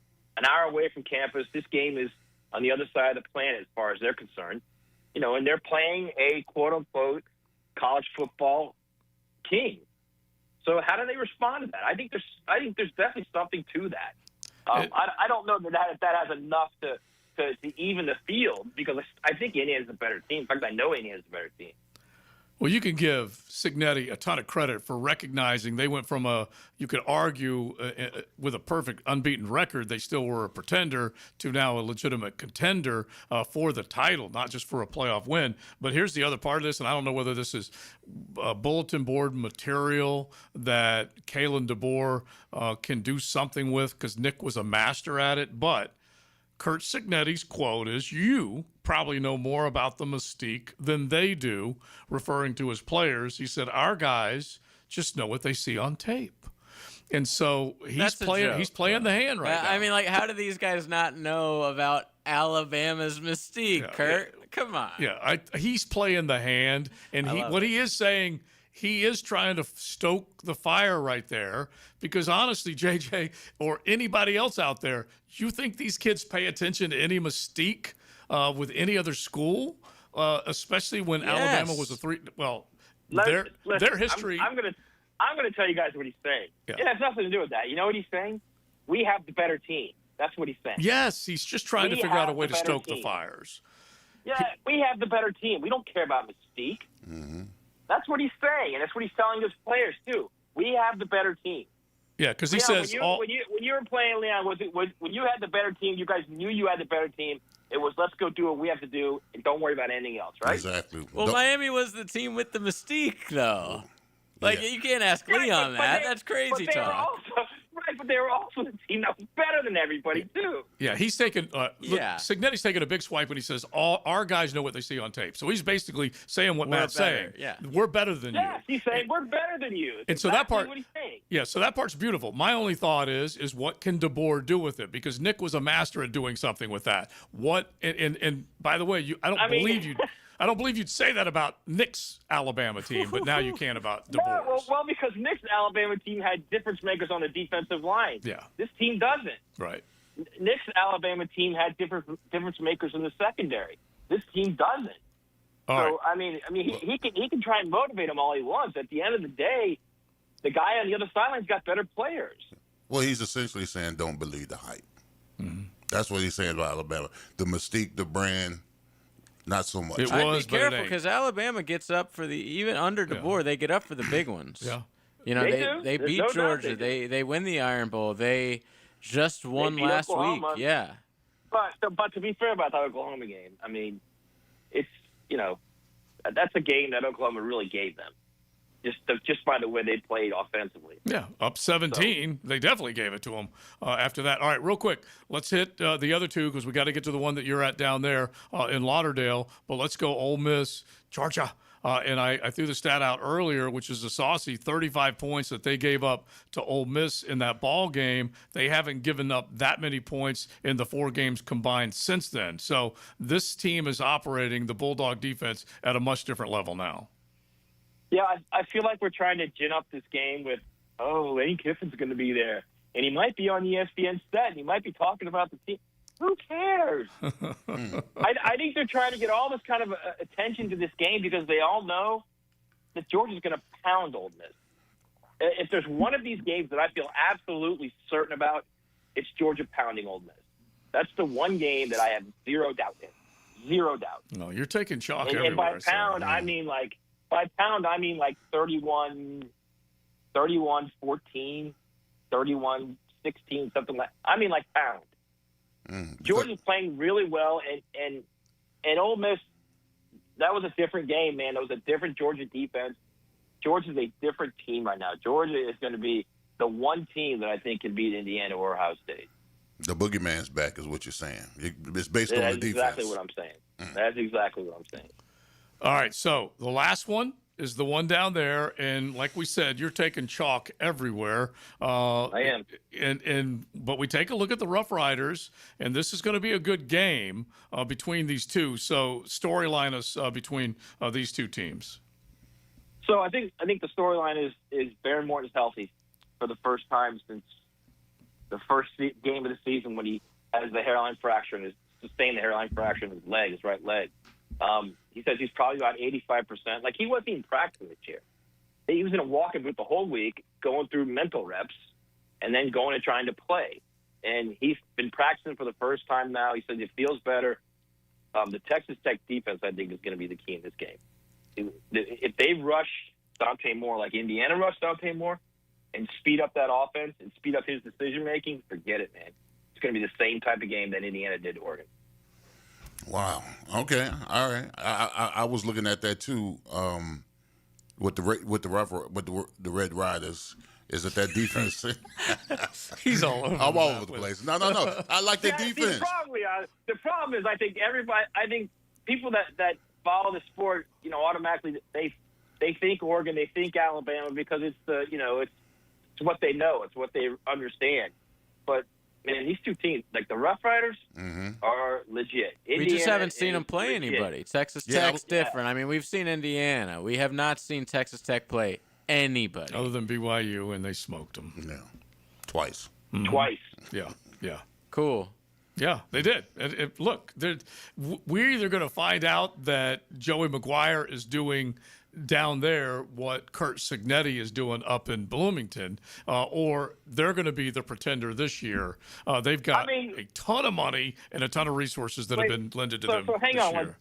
hour away from campus. This game is on the other side of the planet as far as they're concerned. And they're playing a quote-unquote college football king. So how do they respond to that? I think there's definitely something to that. I don't know that has enough to even the field, because I think Indiana's a better team. In fact, I know Indiana's a better team. Well, you can give Cignetti a ton of credit for recognizing they went from you could argue with a perfect unbeaten record, they still were a pretender, to now a legitimate contender for the title, not just for a playoff win. But here's the other part of this, and I don't know whether this is bulletin board material that Kalen DeBoer can do something with, because Nick was a master at it, but Kurt Cignetti's quote is, "You probably know more about the mystique than they do," referring to his players. He said, "Our guys just know what they see on tape." And so he's playing the hand right now. I mean, like, how do these guys not know about Alabama's mystique, Kurt? Come on. Yeah, he's playing the hand, and what he is saying, he is trying to stoke the fire right there because honestly, JJ or anybody else out there, you think these kids pay attention to any mystique with any other school, especially when Alabama was a three? Well, their history. I'm gonna tell you guys what he's saying. Yeah. It has nothing to do with that. You know what he's saying? We have the better team. That's what he's saying. Yes, he's just trying to figure out a way to stoke the fires. Yeah, we have the better team. We don't care about mystique. Mm-hmm. That's what he's saying, and that's what he's telling his players too. We have the better team. Yeah, because he Leon, says when you were playing, Leon, when you had the better team, you guys knew you had the better team. It was let's go do what we have to do and don't worry about anything else, right? Exactly. Well, Miami was the team with the mystique, though. Like, you can't ask Leon that. That's crazy talk. But they were also the team that was better than everybody, too. Yeah, he's taking Signetti's taking a big swipe when he says all our guys know what they see on tape. So he's basically saying what Matt's saying. Yeah. We're better than you. Yes, he's saying we're better than you. And so that part, what he's saying. yeah, so that part's beautiful. My only thought is what can DeBoer do with it? Because Nick was a master at doing something with that. What and by the way, I don't believe you'd say that about Nick's Alabama team, but now you can about DeBoer's. Well, because Nick's Alabama team had difference makers on the defensive line. Yeah. This team doesn't. Right. Nick's Alabama team had difference makers in the secondary. This team doesn't. All right. I mean, he can try and motivate them all he wants. At the end of the day, the guy on the other sideline's got better players. Well, he's essentially saying don't believe the hype. Mm-hmm. That's what he's saying about Alabama. The mystique, the brand, not so much. It was, I'd be careful because Alabama gets up for even under DeBoer, they get up for the big ones. Yeah. You know, they There's beat no doubt Georgia. they They win the Iron Bowl. They just won beat last week. Oklahoma. Yeah. But to be fair about that Oklahoma game, I mean, it's that's a game that Oklahoma really gave them, just by the way they played offensively. Yeah, up 17. They definitely gave it to them after that. All right, real quick, let's hit the other two because we got to get to the one that you're at down there in Lauderdale. But let's go Ole Miss, Georgia. And I threw the stat out earlier, which is a saucy 35 points that they gave up to Ole Miss in that ball game. They haven't given up that many points in the 4 games combined since then. So this team is operating the Bulldog defense at a much different level now. Yeah, I feel like we're trying to gin up this game with, Lane Kiffin's going to be there. And he might be on ESPN set, and he might be talking about the team. Who cares? I think they're trying to get all this kind of attention to this game because they all know that Georgia's going to pound Ole Miss. If there's one of these games that I feel absolutely certain about, it's Georgia pounding Ole Miss. That's the one game that I have zero doubt in. Zero doubt. No, you're taking chalk and everywhere. And by pound, I mean like 31, 14, 31, 16, something like. I mean like pound. Georgia's playing really well, and Ole Miss, that was a different game, man. That was a different Georgia defense. Georgia's a different team right now. Georgia is going to be the one team that I think can beat Indiana or Ohio State. The boogeyman's back is what you're saying. It's based on the defense. That's exactly what I'm saying. That's exactly what I'm saying. All right, so the last one is the one down there, and like we said, you're taking chalk everywhere. I am. But we take a look at the Rough Riders, and this is going to be a good game between these two. So storyline us between these two teams. So I think the storyline is Baron Morton's healthy for the first time since the first game of the season when he has the hairline fracture and has sustained the hairline fracture in his leg, his right leg. He says he's probably about 85%. Like, he wasn't even practicing this year. He was in a walking booth the whole week, going through mental reps, and then going and trying to play. And he's been practicing for the first time now. He says it feels better. The Texas Tech defense, I think, is going to be the key in this game. If they rush Dante Moore like Indiana rushed Dante Moore and speed up that offense and speed up his decision-making, forget it, man. It's going to be the same type of game that Indiana did to Oregon. Wow. Okay. All right. I was looking at that too. With the Red Riders, is it that defense? He's all over. I'm all over the place. No. I like the defense. The problem is, I think people that follow the sport, automatically they think Oregon, they think Alabama because it's it's what they know, it's what they understand. But man, these two teams, like the Rough Riders, are legit. We just Indiana haven't seen is them play legit. anybody. Texas Yeah. Tech's different. I mean, we've seen Indiana. We have not seen Texas Tech play anybody. Other than BYU, and they smoked them. Yeah. Twice. Twice. Yeah, yeah. Cool. Yeah, they did. Look, we're either going to find out that Joey McGuire is doing down there what Kurt Signetti is doing up in Bloomington, or they're going to be the pretender this year. They've got a ton of money and a ton of resources that have been lended to them So hang this on. year.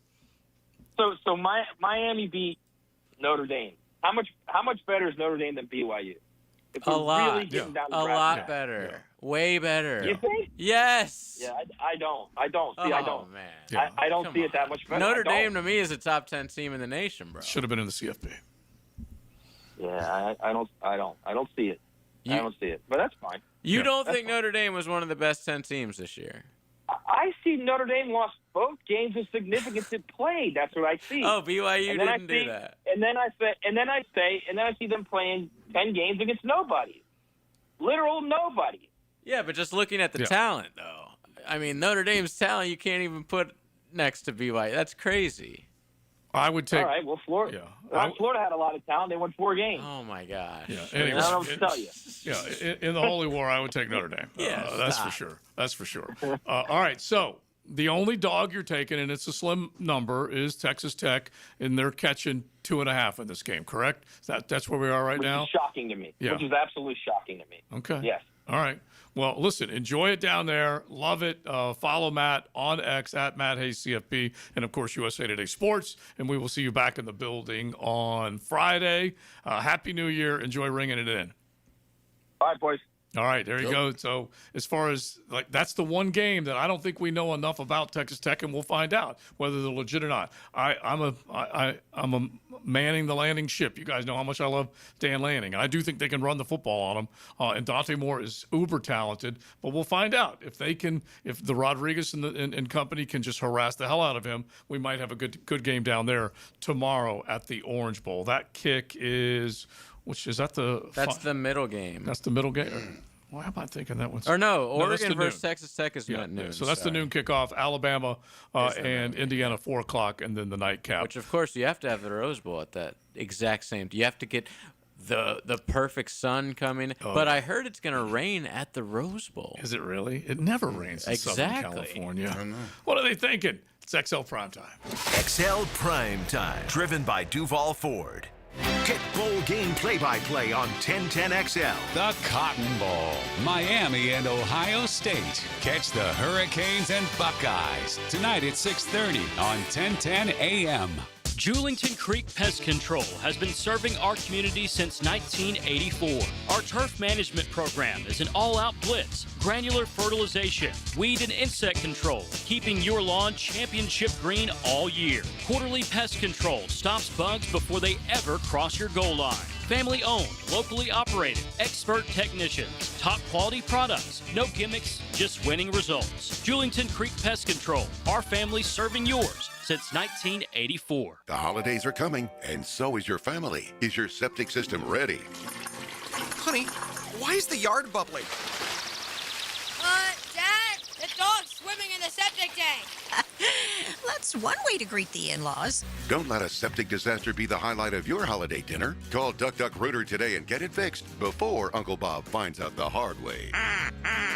So Miami beat Notre Dame. How much better is Notre Dame than BYU? If A we're lot. Really getting down to A brass lot tacks. better. Way better. You think? Yes. Yeah, I don't. I don't. See, I don't. Man. I don't see it that much better. Notre I don't. Dame to me is a top 10 team in the nation, bro. Should have been in the CFP. Yeah, I don't see it. I don't see it. But that's fine. You don't That's think Notre Dame was one of the best 10 teams this year? I see Notre Dame lost both games of significance it played. That's what I see. Oh, BYU And then didn't do that. And then I see them playing 10 games against nobody. Literal nobody. Yeah, but just looking at the talent, though. I mean, Notre Dame's talent you can't even put next to BYU. That's crazy. I would take. All right, well, Florida. Florida had a lot of talent. They won 4 games. Oh my gosh. Yeah, I don't know what to tell you. Yeah, in the Holy War, I would take Notre Dame. Yeah, that's stop. for sure. That's for sure. All right, so the only dog you're taking, and it's a slim number, is Texas Tech, and they're catching 2.5 in this game. Correct? That's where we are right Which now. is shocking to me. Yeah. Which is absolutely shocking to me. Okay. Yes. All right. Well, listen, enjoy it down there. Love it. Follow Matt on X at Matt Hayes CFP, and of course USA Today Sports. And we will see you back in the building on Friday. Happy New Year. Enjoy ringing it in. All right, boys. All right, there you go. So as far as that's the one game that I don't think we know enough about Texas Tech, and we'll find out whether they're legit or not. I'm a manning the landing ship. You guys know how much I love Dan Lanning, and I do think they can run the football on him. And Dante Moore is uber talented, but we'll find out if they can. If the Rodriguez and company can just harass the hell out of him, we might have a good game down there tomorrow at the Orange Bowl. That kick is. That's the middle game. That's the middle game. Why am I thinking that one's? Or no, that's Oregon the versus noon. Texas Tech is not noon. So that's the noon kickoff. Alabama and Indiana 4 o'clock, and then the nightcap. Which of course you have to have the Rose Bowl at that exact same. You have to get the perfect sun coming. But I heard it's going to rain at the Rose Bowl. Is it really? It never rains in Southern California. What are they thinking? It's XL Primetime. XL Primetime, driven by Duval Ford. Get bowl game play-by-play on 1010XL. The Cotton Bowl, Miami and Ohio State. Catch the Hurricanes and Buckeyes tonight at 6:30 on 1010 AM. Julington Creek Pest Control has been serving our community since 1984. Our turf management program is an all-out blitz, granular fertilization, weed and insect control, keeping your lawn championship green all year. Quarterly pest control stops bugs before they ever cross your goal line. Family owned, locally operated, expert technicians, top quality products, no gimmicks, just winning results. Julington Creek Pest Control, our family serving yours since 1984. The holidays are coming, and so is your family. Is your septic system ready? Honey, why is the yard bubbling? Dad, the dog's swimming in the septic tank. That's one way to greet the in-laws. Don't let a septic disaster be the highlight of your holiday dinner. Call Duck Duck Rooter today and get it fixed before Uncle Bob finds out the hard way.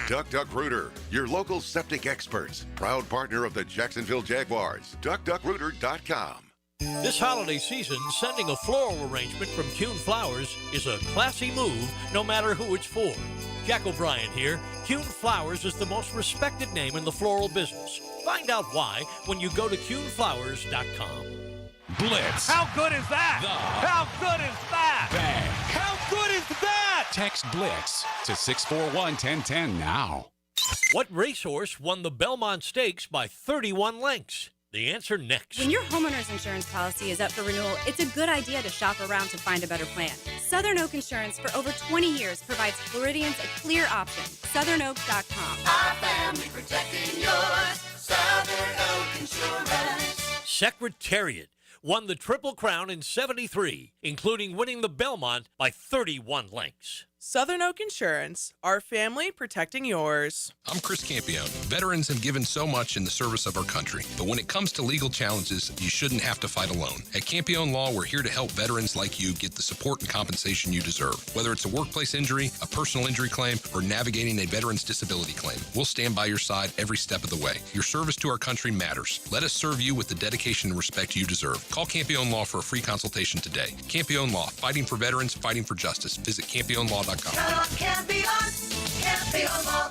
Duck Duck Rooter, your local septic experts. Proud partner of the Jacksonville Jaguars. DuckDuckRooter.com. This holiday season, sending a floral arrangement from Kuhn Flowers is a classy move, no matter who it's for. Jack O'Brien here. Kuhn Flowers is the most respected name in the floral business. Find out why when you go to KuhnFlowers.com. Blitz. How good is that? How good is that? Bang. How good is that? Text Blitz to 641-1010 now. What racehorse won the Belmont Stakes by 31 lengths? The answer next. When your homeowner's insurance policy is up for renewal, it's a good idea to shop around to find a better plan. Southern Oak Insurance for over 20 years provides Floridians a clear option. SouthernOak.com. Our family protecting yours. Southern Oak Insurance. Secretariat won the Triple Crown in '73, including winning the Belmont by 31 lengths. Southern Oak Insurance, our family protecting yours. I'm Chris Campione. Veterans have given so much in the service of our country, but when it comes to legal challenges, you shouldn't have to fight alone. At Campione Law, we're here to help veterans like you get the support and compensation you deserve. Whether it's a workplace injury, a personal injury claim, or navigating a veteran's disability claim, we'll stand by your side every step of the way. Your service to our country matters. Let us serve you with the dedication and respect you deserve. Call Campione Law for a free consultation today. Campione Law, fighting for veterans, fighting for justice. Visit CampioneLaw.com. Campione Law.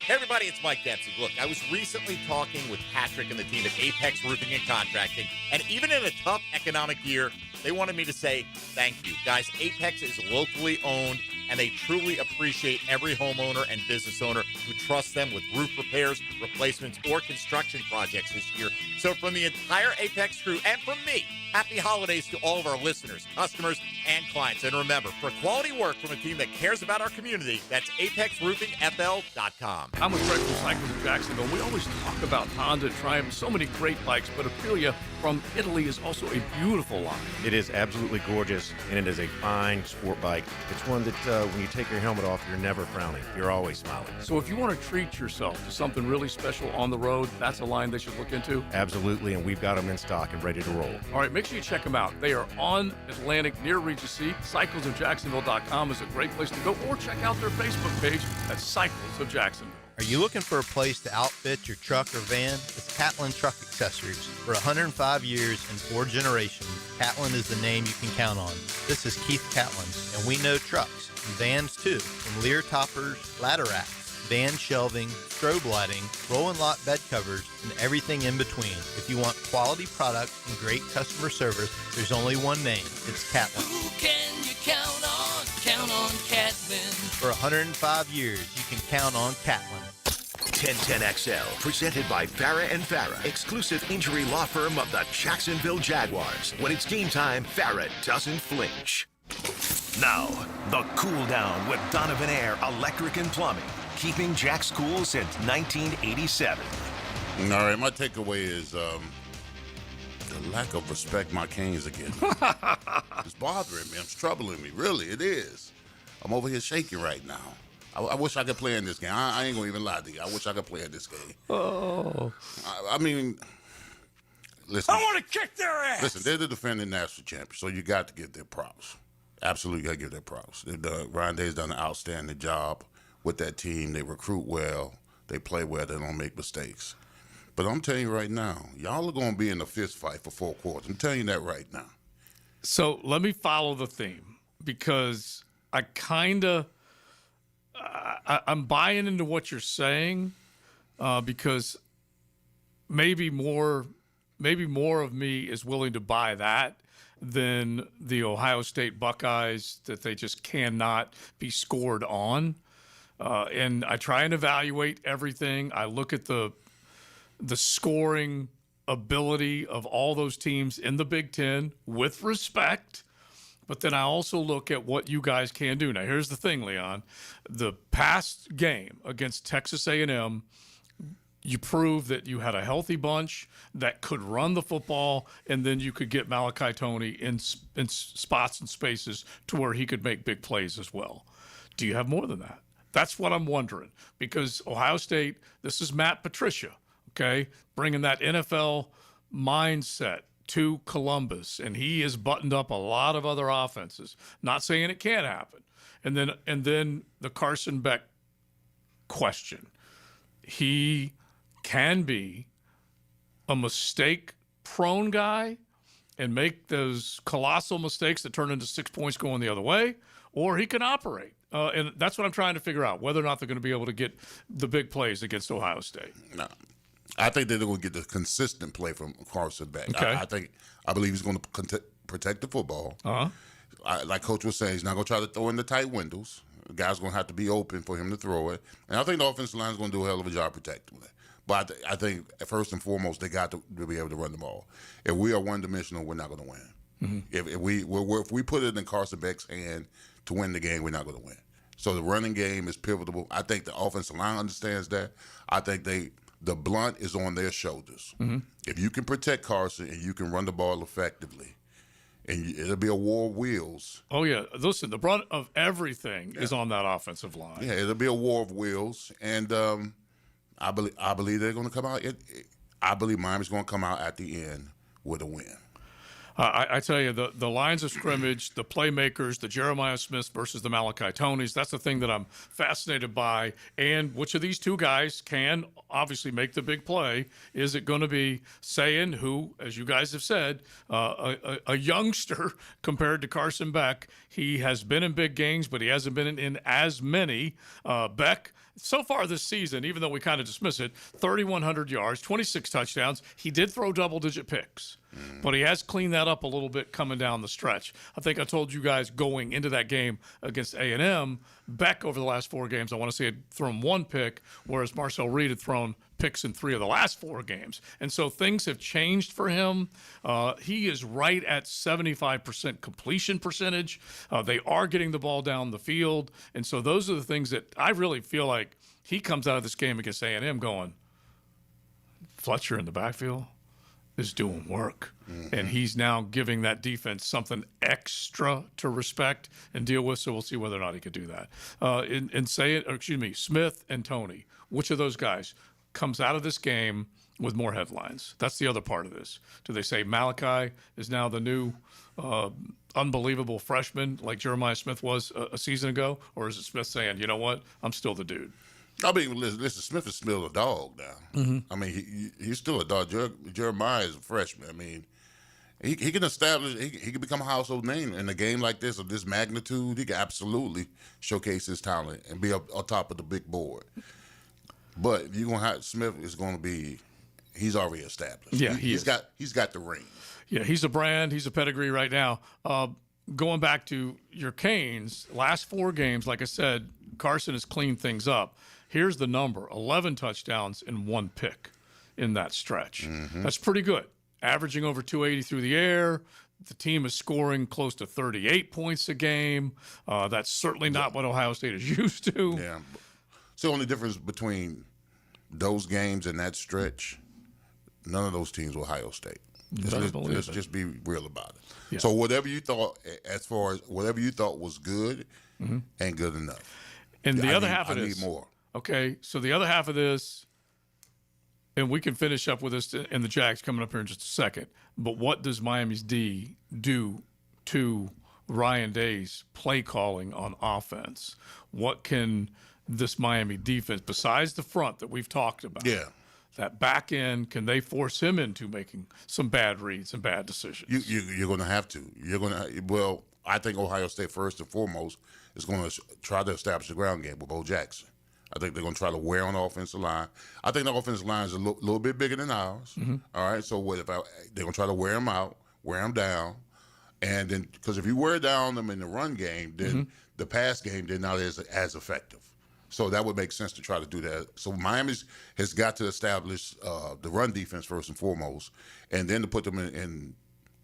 Hey everybody, it's Mike Dempsey. Look, I was recently talking with Patrick and the team at Apex Roofing and Contracting, and even in a tough economic year, they wanted me to say thank you. Guys, Apex is locally owned, and they truly appreciate every homeowner and business owner who trusts them with roof repairs, replacements, or construction projects this year. So from the entire Apex crew and from me, happy holidays to all of our listeners, customers, and clients. And remember, for quality work from a team that cares about our community, that's ApexRoofingFL.com. I'm with Greg from Cycles of Jacksonville. We always talk about Honda and Triumph, so many great bikes, but Aprilia from Italy is also a beautiful line. It is absolutely gorgeous, and it is a fine sport bike. It's one that when you take your helmet off, you're never frowning. You're always smiling. So if you want to treat yourself to something really special on the road, that's a line they should look into? Absolutely, and we've got them in stock and ready to roll. All right, make sure you check them out. They are on Atlantic near Regency. CyclesofJacksonville.com is a great place to go, or check out their Facebook page at Cycles of Jacksonville. Are you looking for a place to outfit your truck or van? It's Catlin Truck Accessories. For 105 years and 4 generations, Catlin is the name you can count on. This is Keith Catlin, and we know trucks and vans too, from Lear toppers, ladder racks, van shelving, strobe lighting, roll and lock bed covers, and everything in between. If you want quality products and great customer service, there's only one name. It's Catlin. Who can you count on? Count on Catlin. For 105 years, you can count on Catlin. 1010XL, presented by Farah and Farah, exclusive injury law firm of the Jacksonville Jaguars. When it's game time, Farah doesn't flinch. Now, the cool down with Donovan Air Electric and Plumbing, keeping Jack's cool since 1987. All right, my takeaway is the lack of respect my Canes again. It's bothering me. It's troubling me. Really, it is. I'm over here shaking right now. I wish I could play in this game. I ain't going to even lie to you. I wish I could play in this game. Oh. I mean, listen. I want to kick their ass. Listen, they're the defending national champions, so you got to give their props. Absolutely got to give their props. Ryan Day's done an outstanding job with that team. They recruit well. They play well. They don't make mistakes. But I'm telling you right now, y'all are going to be in a fist fight for 4 quarters. I'm telling you that right now. So let me follow the theme, because I kind of I'm buying into what you're saying, because maybe more of me is willing to buy that than the Ohio State Buckeyes, that they just cannot be scored on. And I try and evaluate everything. I look at the scoring ability of all those teams in the Big Ten with respect. But then I also look at what you guys can do. Now, here's the thing, Leon. The past game against Texas A&M, you proved that you had a healthy bunch that could run the football, and then you could get Malachi Toney in spots and spaces to where he could make big plays as well. Do you have more than that? That's what I'm wondering, because Ohio State, this is Matt Patricia, okay, bringing that NFL mindset to Columbus, and he has buttoned up a lot of other offenses. Not saying it can't happen. And then the Carson Beck question. He can be a mistake-prone guy and make those colossal mistakes that turn into 6 points going the other way, or he can operate. And that's what I'm trying to figure out, whether or not they're going to be able to get the big plays against Ohio State. No. I think they're going to get the consistent play from Carson Beck. Okay. I believe he's going to protect the football. Like Coach was saying, he's not going to try to throw in the tight windows. The guy's going to have to be open for him to throw it. And I think the offensive line is going to do a hell of a job protecting it. But I think first and foremost, they got to be able to run the ball. If we are one-dimensional, we're not going to win. Mm-hmm. If we put it in Carson Beck's hand to win the game, we're not going to win. So the running game is pivotal. I think the offensive line understands that. I think the blunt is on their shoulders. Mm-hmm. If you can protect Carson and you can run the ball effectively, and it'll be a war of wheels. Oh, yeah. Listen, the brunt of everything is on that offensive line. Yeah, it'll be a war of wheels, and I believe they're going to come out. I believe Miami's going to come out at the end with a win. I tell you, the lines of scrimmage, the playmakers, the Jeremiah Smiths versus the Malachi Tonys, that's the thing that I'm fascinated by. And which of these two guys can obviously make the big play? Is it going to be Sayin, who, as you guys have said, a youngster compared to Carson Beck? He has been in big games, but he hasn't been in as many. Beck, so far this season, even though we kind of dismiss it, 3,100 yards, 26 touchdowns. He did throw double-digit picks, but he has cleaned that up a little bit coming down the stretch. I think I told you guys going into that game against A&M, Beck over the last 4 games, I want to say had thrown 1 pick, whereas Marcel Reed had thrown picks in 3 of the last 4 games. And so things have changed for him. He is right at 75% completion percentage. They are getting the ball down the field. And so those are the things that I really feel like he comes out of this game against A&M going, Fletcher in the backfield is doing work. And he's now giving that defense something extra to respect and deal with. So we'll see whether or not he could do that. Smith and Tony, which of those guys comes out of this game with more headlines? That's the other part of this. Do they say Malachi is now the new unbelievable freshman like Jeremiah Smith was a season ago? Or is it Smith saying, you know what, I'm still the dude? I mean, listen, Smith is still a dog now. I mean, he's still a dog. Jeremiah is a freshman. I mean, he can establish, he can become a household name in a game like this of this magnitude. He can absolutely showcase his talent and be up on top of the big board. But you're gonna have Smith is going to be. He's already established. Yeah, he's got the ring. Yeah, he's a brand. He's a pedigree right now. Going back to your Canes, last 4 games, like I said, Carson has cleaned things up. Here's the number: 11 touchdowns and 1 pick in that stretch. That's pretty good. Averaging over 280 through the air. The team is scoring close to 38 points a game. That's certainly not what Ohio State is used to. Yeah. So the only difference between those games and that stretch, none of those teams were Ohio State. Let's just be real about it. Yeah. So whatever you thought, as far as whatever you thought was good, ain't good enough. And the other half of I this, need more. Okay, so the other half of this, and we can finish up with this in the Jags coming up here in just a second. But what does Miami's D do to Ryan Day's play calling on offense? What can this Miami defense, besides the front that we've talked about, that back end, can they force him into making some bad reads and bad decisions? You're going to have to. Well, I think Ohio State first and foremost is going to try to establish the ground game with Bo Jackson. I think they're going to try to wear on the offensive line. I think the offensive line is a little bit bigger than ours. All right, so they're going to try to wear them out, wear them down, and then because if you wear down them in the run game, then the pass game they're not as effective. So that would make sense to try to do that. So Miami has got to establish the run defense first and foremost, and then to put them in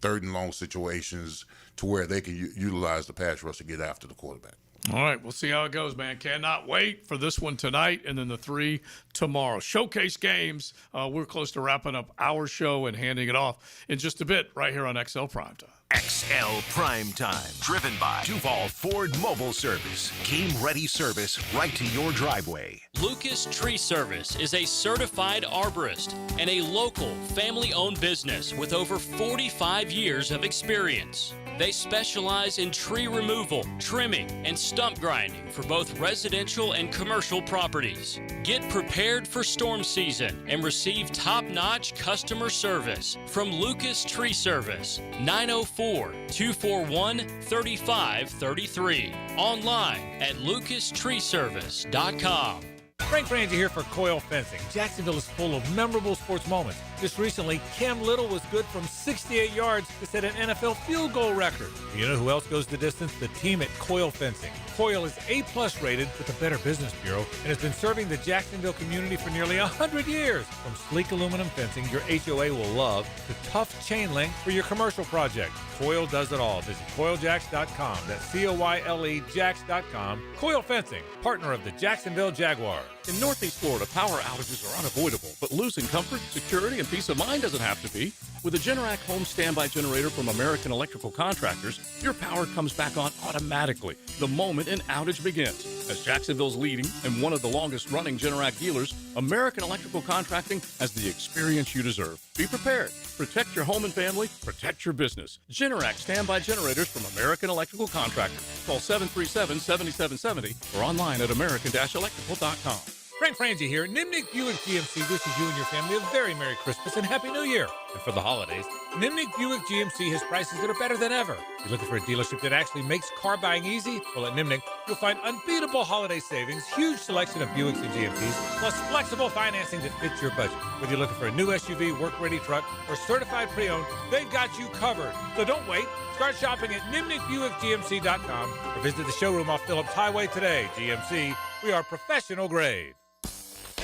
3rd and long situations to where they can utilize the pass rush to get after the quarterback. All right, we'll see how it goes, man. Cannot wait for this one tonight and then the 3 tomorrow. Showcase games. We're close to wrapping up our show and handing it off in just a bit right here on XL Primetime. XL Primetime, driven by Duval Ford Mobile Service. Game-ready service right to your driveway. Lucas Tree Service is a certified arborist and a local family-owned business with over 45 years of experience. They specialize in tree removal, trimming, and stump grinding for both residential and commercial properties. Get prepared for storm season and receive top-notch customer service from Lucas Tree Service, 904-241-3533. Online at lucastreeservice.com. Frank Frangie here for Coil Fencing. Jacksonville is full of memorable sports moments. Just recently, Cam Little was good from 68 yards to set an NFL field goal record. You know who else goes the distance? The team at Coil Fencing. Coil is A+ rated with the Better Business Bureau and has been serving the Jacksonville community for nearly 100 years. From sleek aluminum fencing your HOA will love to tough chain link for your commercial project. Coil does it all. Visit CoilJacks.com. That's COYLE Jacks.com. Coil Fencing, partner of the Jacksonville Jaguars. In Northeast Florida, power outages are unavoidable, but losing comfort, security, and And peace of mind doesn't have to be. With a Generac home standby generator from American Electrical Contractors, your power comes back on automatically the moment an outage begins. As Jacksonville's leading and one of the longest-running Generac dealers, American Electrical Contracting has the experience you deserve. Be prepared. Protect your home and family. Protect your business. Generac standby generators from American Electrical Contractors. Call 737-7770 or online at american-electrical.com. Frank Frangie here. Nimnik Buick GMC wishes you and your family a very Merry Christmas and Happy New Year. And for the holidays, Nimnik Buick GMC has prices that are better than ever. You're looking for a dealership that actually makes car buying easy? Well, at Nimnik, you'll find unbeatable holiday savings, huge selection of Buicks and GMCs, plus flexible financing that fits your budget. Whether you're looking for a new SUV, work-ready truck, or certified pre-owned, they've got you covered. So don't wait. Start shopping at NimnikBuickGMC.com or visit the showroom off Phillips Highway today. GMC, we are professional grade.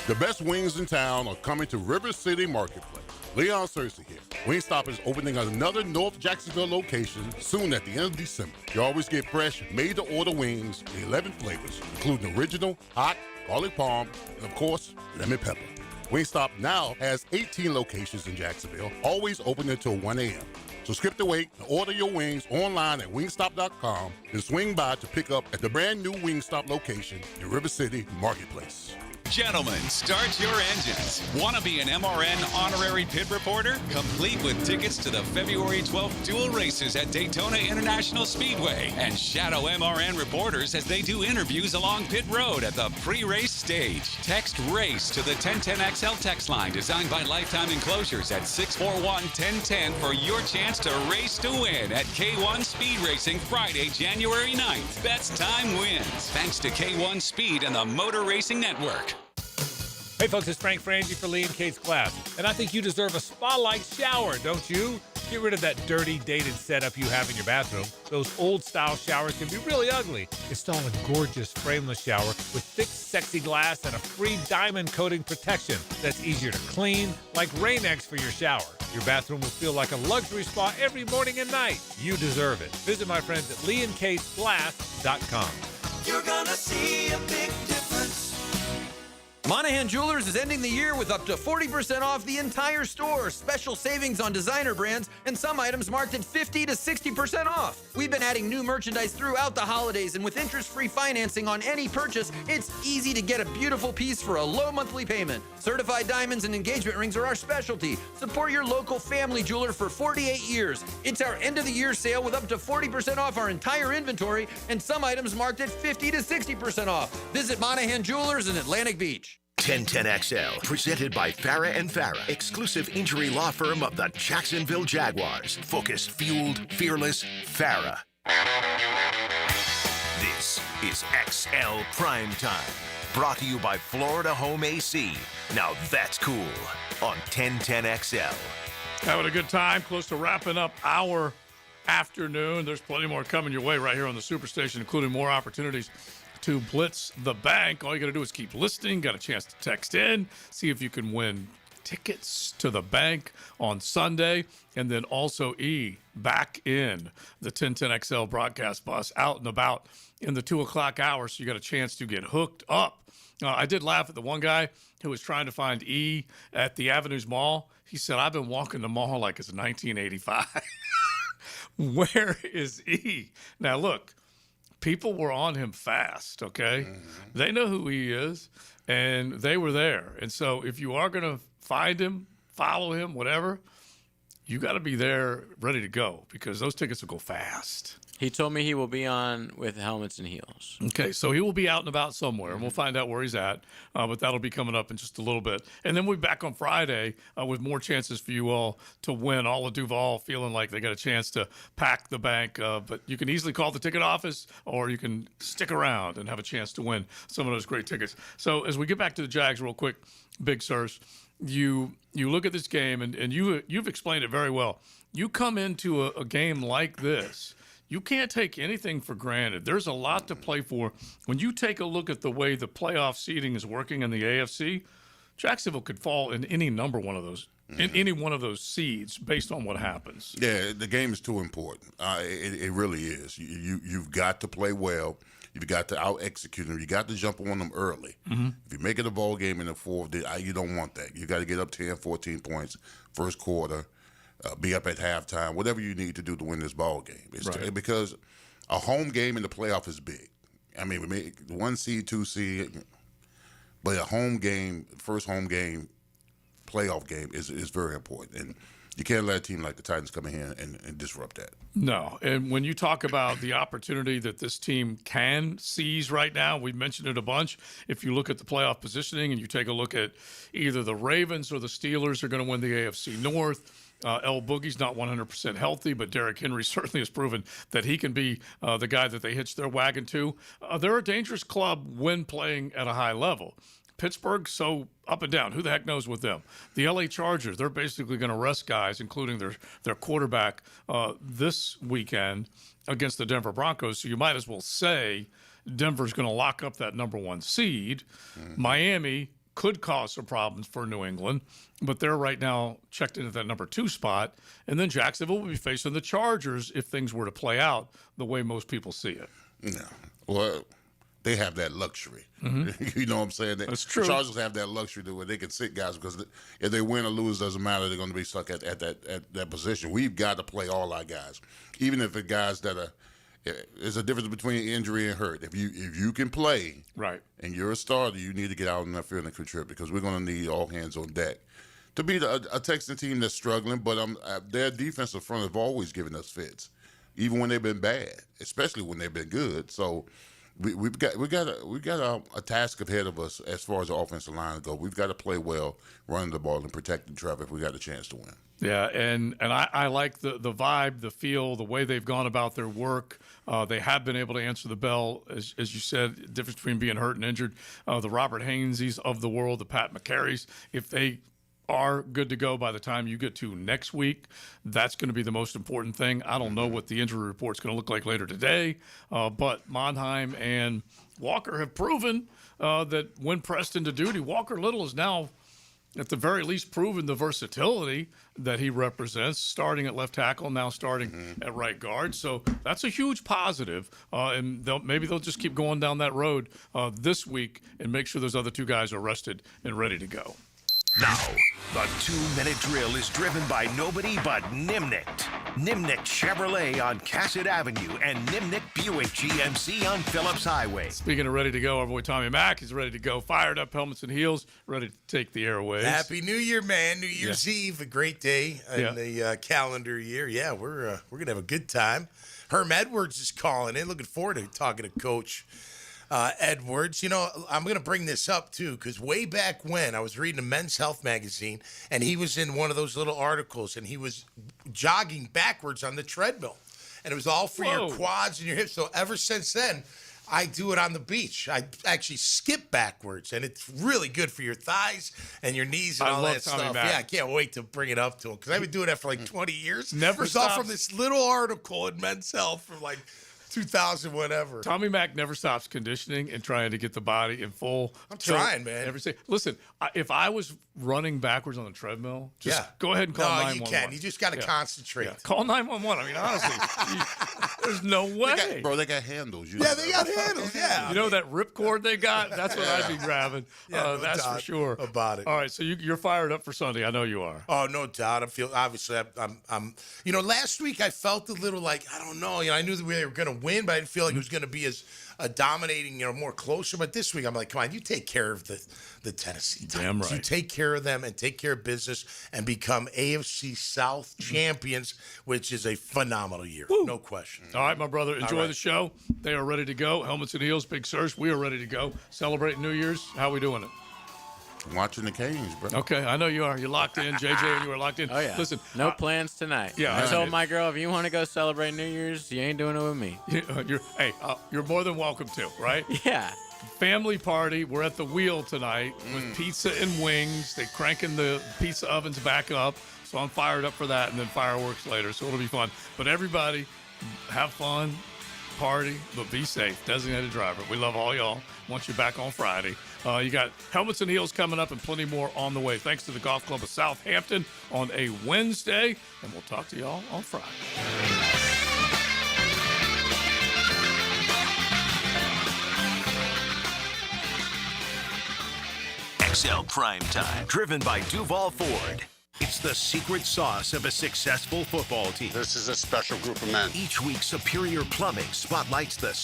The best wings in town are coming to River City Marketplace. Leon Searcy here. Wingstop is opening another North Jacksonville location soon at the end of December. You always get fresh, made-to-order wings in 11 flavors, including original, hot, garlic parm, and of course, lemon pepper. Wingstop now has 18 locations in Jacksonville, always open until 1 a.m. So skip the wait and order your wings online at wingstop.com and swing by to pick up at the brand new Wingstop location in River City Marketplace. Gentlemen, start your engines. Want to be an MRN honorary pit reporter? Complete with tickets to the February 12th dual races at Daytona International Speedway. And shadow MRN reporters as they do interviews along pit road at the pre-race stage. Text RACE to the 1010XL text line designed by Lifetime Enclosures at 641-1010 for your chance to race to win at K1 Speed Racing Friday, January 9th. Best time wins. Thanks to K1 Speed and the Motor Racing Network. Hey folks, it's Frank Frangie for Lee and Kate's Class, and I think you deserve a spa-like shower, don't you? Get rid of that dirty, dated setup you have in your bathroom. Those old-style showers can be really ugly. Install a gorgeous frameless shower with thick, sexy glass and a free diamond coating protection that's easier to clean, like Rain-X for your shower. Your bathroom will feel like a luxury spa every morning and night. You deserve it. Visit my friends at leeandkatesglass.com. You're gonna see a big difference. Monahan Jewelers is ending the year with up to 40% off the entire store. Special savings on designer brands and some items marked at 50 to 60% off. We've been adding new merchandise throughout the holidays, and with interest-free financing on any purchase, it's easy to get a beautiful piece for a low monthly payment. Certified diamonds and engagement rings are our specialty. Support your local family jeweler for 48 years. It's our end-of-the-year sale with up to 40% off our entire inventory and some items marked at 50 to 60% off. Visit Monahan Jewelers in Atlantic Beach. 1010XL, presented by Farah and Farah, exclusive injury law firm of the Jacksonville Jaguars. Focused, fueled, fearless, Farah. This is XL Primetime, brought to you by Florida Home AC. Now that's cool on 1010XL. Having a good time, close to wrapping up our afternoon. There's plenty more coming your way right here on the Superstation, including more opportunities to blitz the bank. All you got to do is keep listening. Got a chance to text in, see if you can win tickets to the bank on Sunday. And then also back in the 1010XL broadcast bus, out and about in the 2 o'clock hour. So you got a chance to get hooked up. I did laugh at the one guy who was trying to find E at the Avenues Mall. He said, I've been walking the mall like it's 1985. Where is E? Now, look. People were on him fast, okay? Mm-hmm. They know who he is, and they were there. And so if you are going to find him, follow him, whatever, you got to be there ready to go because those tickets will go fast. He told me he will be on with helmets and heels. Okay, so he will be out and about somewhere, and we'll find out where he's at. But that'll be coming up in just a little bit. And then we'll be back on Friday with more chances for you all to win. All of Duval feeling like they got a chance to pack the bank. But you can easily call the ticket office, or you can stick around and have a chance to win some of those great tickets. So as we get back to the Jags real quick, Big Sirs, you look at this game, and you've explained it very well. You come into a game like this, you can't take anything for granted. There's a lot to play for. When you take a look at the way the playoff seeding is working in the AFC, Jacksonville could fall in any one of those, in any one of those seeds based on what happens. Yeah, the game is too important. It really is. You've got to play well. You've got to out-execute them. You got to jump on them early. If you make it a ball game in the fourth, you don't want that. You got to get up 10, 14 points first quarter, be up at halftime, whatever you need to do to win this ball game. Because a home game in the playoff is big. I mean, we make 1 seed, 2 seed, but a home game, first home game, playoff game is very important. And you can't let a team like the Titans come in here and disrupt that. No. And when you talk about the opportunity that this team can seize right now, we mentioned it a bunch. If you look at the playoff positioning and you take a look at either the Ravens or the Steelers are going to win the AFC North. El Boogie's not 100% healthy, but Derrick Henry certainly has proven that he can be the guy that they hitch their wagon to. They're a dangerous club when playing at a high level. Pittsburgh, so up and down. Who the heck knows with them? The LA Chargers, they're basically going to rest guys, including their quarterback this weekend against the Denver Broncos. So you might as well say Denver's going to lock up that number 1 seed. Miami could cause some problems for New England, but they're right now checked into that number 2 spot. And then Jacksonville will be facing the Chargers if things were to play out the way most people see it. Yeah. Well, they have that luxury. You know what I'm saying? That's true. The Chargers have that luxury where they can sit guys because if they win or lose, doesn't matter. They're going to be stuck at that position. We've got to play all our guys, even if the guys that are. There's a difference between injury and hurt. If you can play, right, and you're a starter, you need to get out on that field and contribute because we're going to need all hands on deck to beat a Texan team that's struggling. But their defensive front have always given us fits, even when they've been bad, especially when they've been good. So. We've got a task ahead of us as far as the offensive line goes. We've got to play well, running the ball and protecting Trevor if we got a chance to win. Yeah, and I like the vibe, the feel, the way they've gone about their work. They have been able to answer the bell, as you said, the difference between being hurt and injured. The Robert Haineses of the world, the Pat McCarrys, if they are good to go by the time you get to next week, that's going to be the most important thing. I don't know what the injury report's going to look like later today, but Monheim and Walker have proven that when pressed into duty, Walker Little is now at the very least proven the versatility that he represents, starting at left tackle, now starting at right guard. So that's a huge positive, and maybe they'll just keep going down that road this week and make sure those other 2 guys are rested and ready to go. Now, the 2-minute drill is driven by nobody but Nimnicht. Nimnicht Chevrolet on Cassett Avenue and Nimnicht Buick GMC on Phillips Highway. Speaking of ready to go, our boy Tommy Mack is ready to go. Fired up, helmets and heels, ready to take the airwaves. Happy New Year, man. New Year's Eve, a great day in the calendar year. Yeah, we're going to have a good time. Herm Edwards is calling in. Looking forward to talking to Coach Edwards. You know, I'm going to bring this up, too, because way back when I was reading a Men's Health magazine, and he was in one of those little articles, and he was jogging backwards on the treadmill. And it was all for your quads and your hips. So ever since then, I do it on the beach. I actually skip backwards, and it's really good for your thighs and your knees and all that stuff. Yeah, I can't wait to bring it up to him because I've been doing that for like 20 years. Never stops. It was all from this little article in Men's Health from like 2000 whatever. Tommy Mack never stops conditioning and trying to get the body in full. I'm trying, man. Listen, if I was running backwards on the treadmill, just go ahead and call 911. No, you can. You just got to concentrate. Yeah. Call 911. I mean, honestly, there's no way. They got handles. They got handles, yeah. You know that ripcord they got? That's what I'd be grabbing. No that's doubt for sure. About it. All right, so you're fired up for Sunday. I know you are. Oh, no doubt. I'm you know, last week I felt a little like, I don't know. You know, I knew that we were going to win, but I didn't feel like it was going to be as dominating, you know, more closer. But this week I'm like, come on, you take care of the Tennessee Titans. Damn right. You take care of them and take care of business and become AFC South champions, which is a phenomenal year. Woo. No question. All right, my brother, enjoy the show. They are ready to go. Helmets and heels, Big Search. We are ready to go. Celebrating New Year's. How are we doing it? Watching the Canes, bro. Okay, I know you are. You're locked in. JJ and you are locked in. Oh, yeah. Listen. No plans tonight. Yeah. I told my girl, if you want to go celebrate New Year's, you ain't doing it with me. You're more than welcome to, right? Yeah. Family party. We're at the Wheel tonight with pizza and wings. They're cranking the pizza ovens back up. So I'm fired up for that, and then fireworks later. So it'll be fun. But everybody, have fun, party, but be safe. Designated driver. We love all y'all. Want you back on Friday. You got Helmets and Heels coming up and plenty more on the way. Thanks to the Golf Club of Southampton on a Wednesday. And we'll talk to y'all on Friday. XL Primetime, driven by Duval Ford. It's the secret sauce of a successful football team. This is a special group of men. Each week, Superior Plumbing spotlights the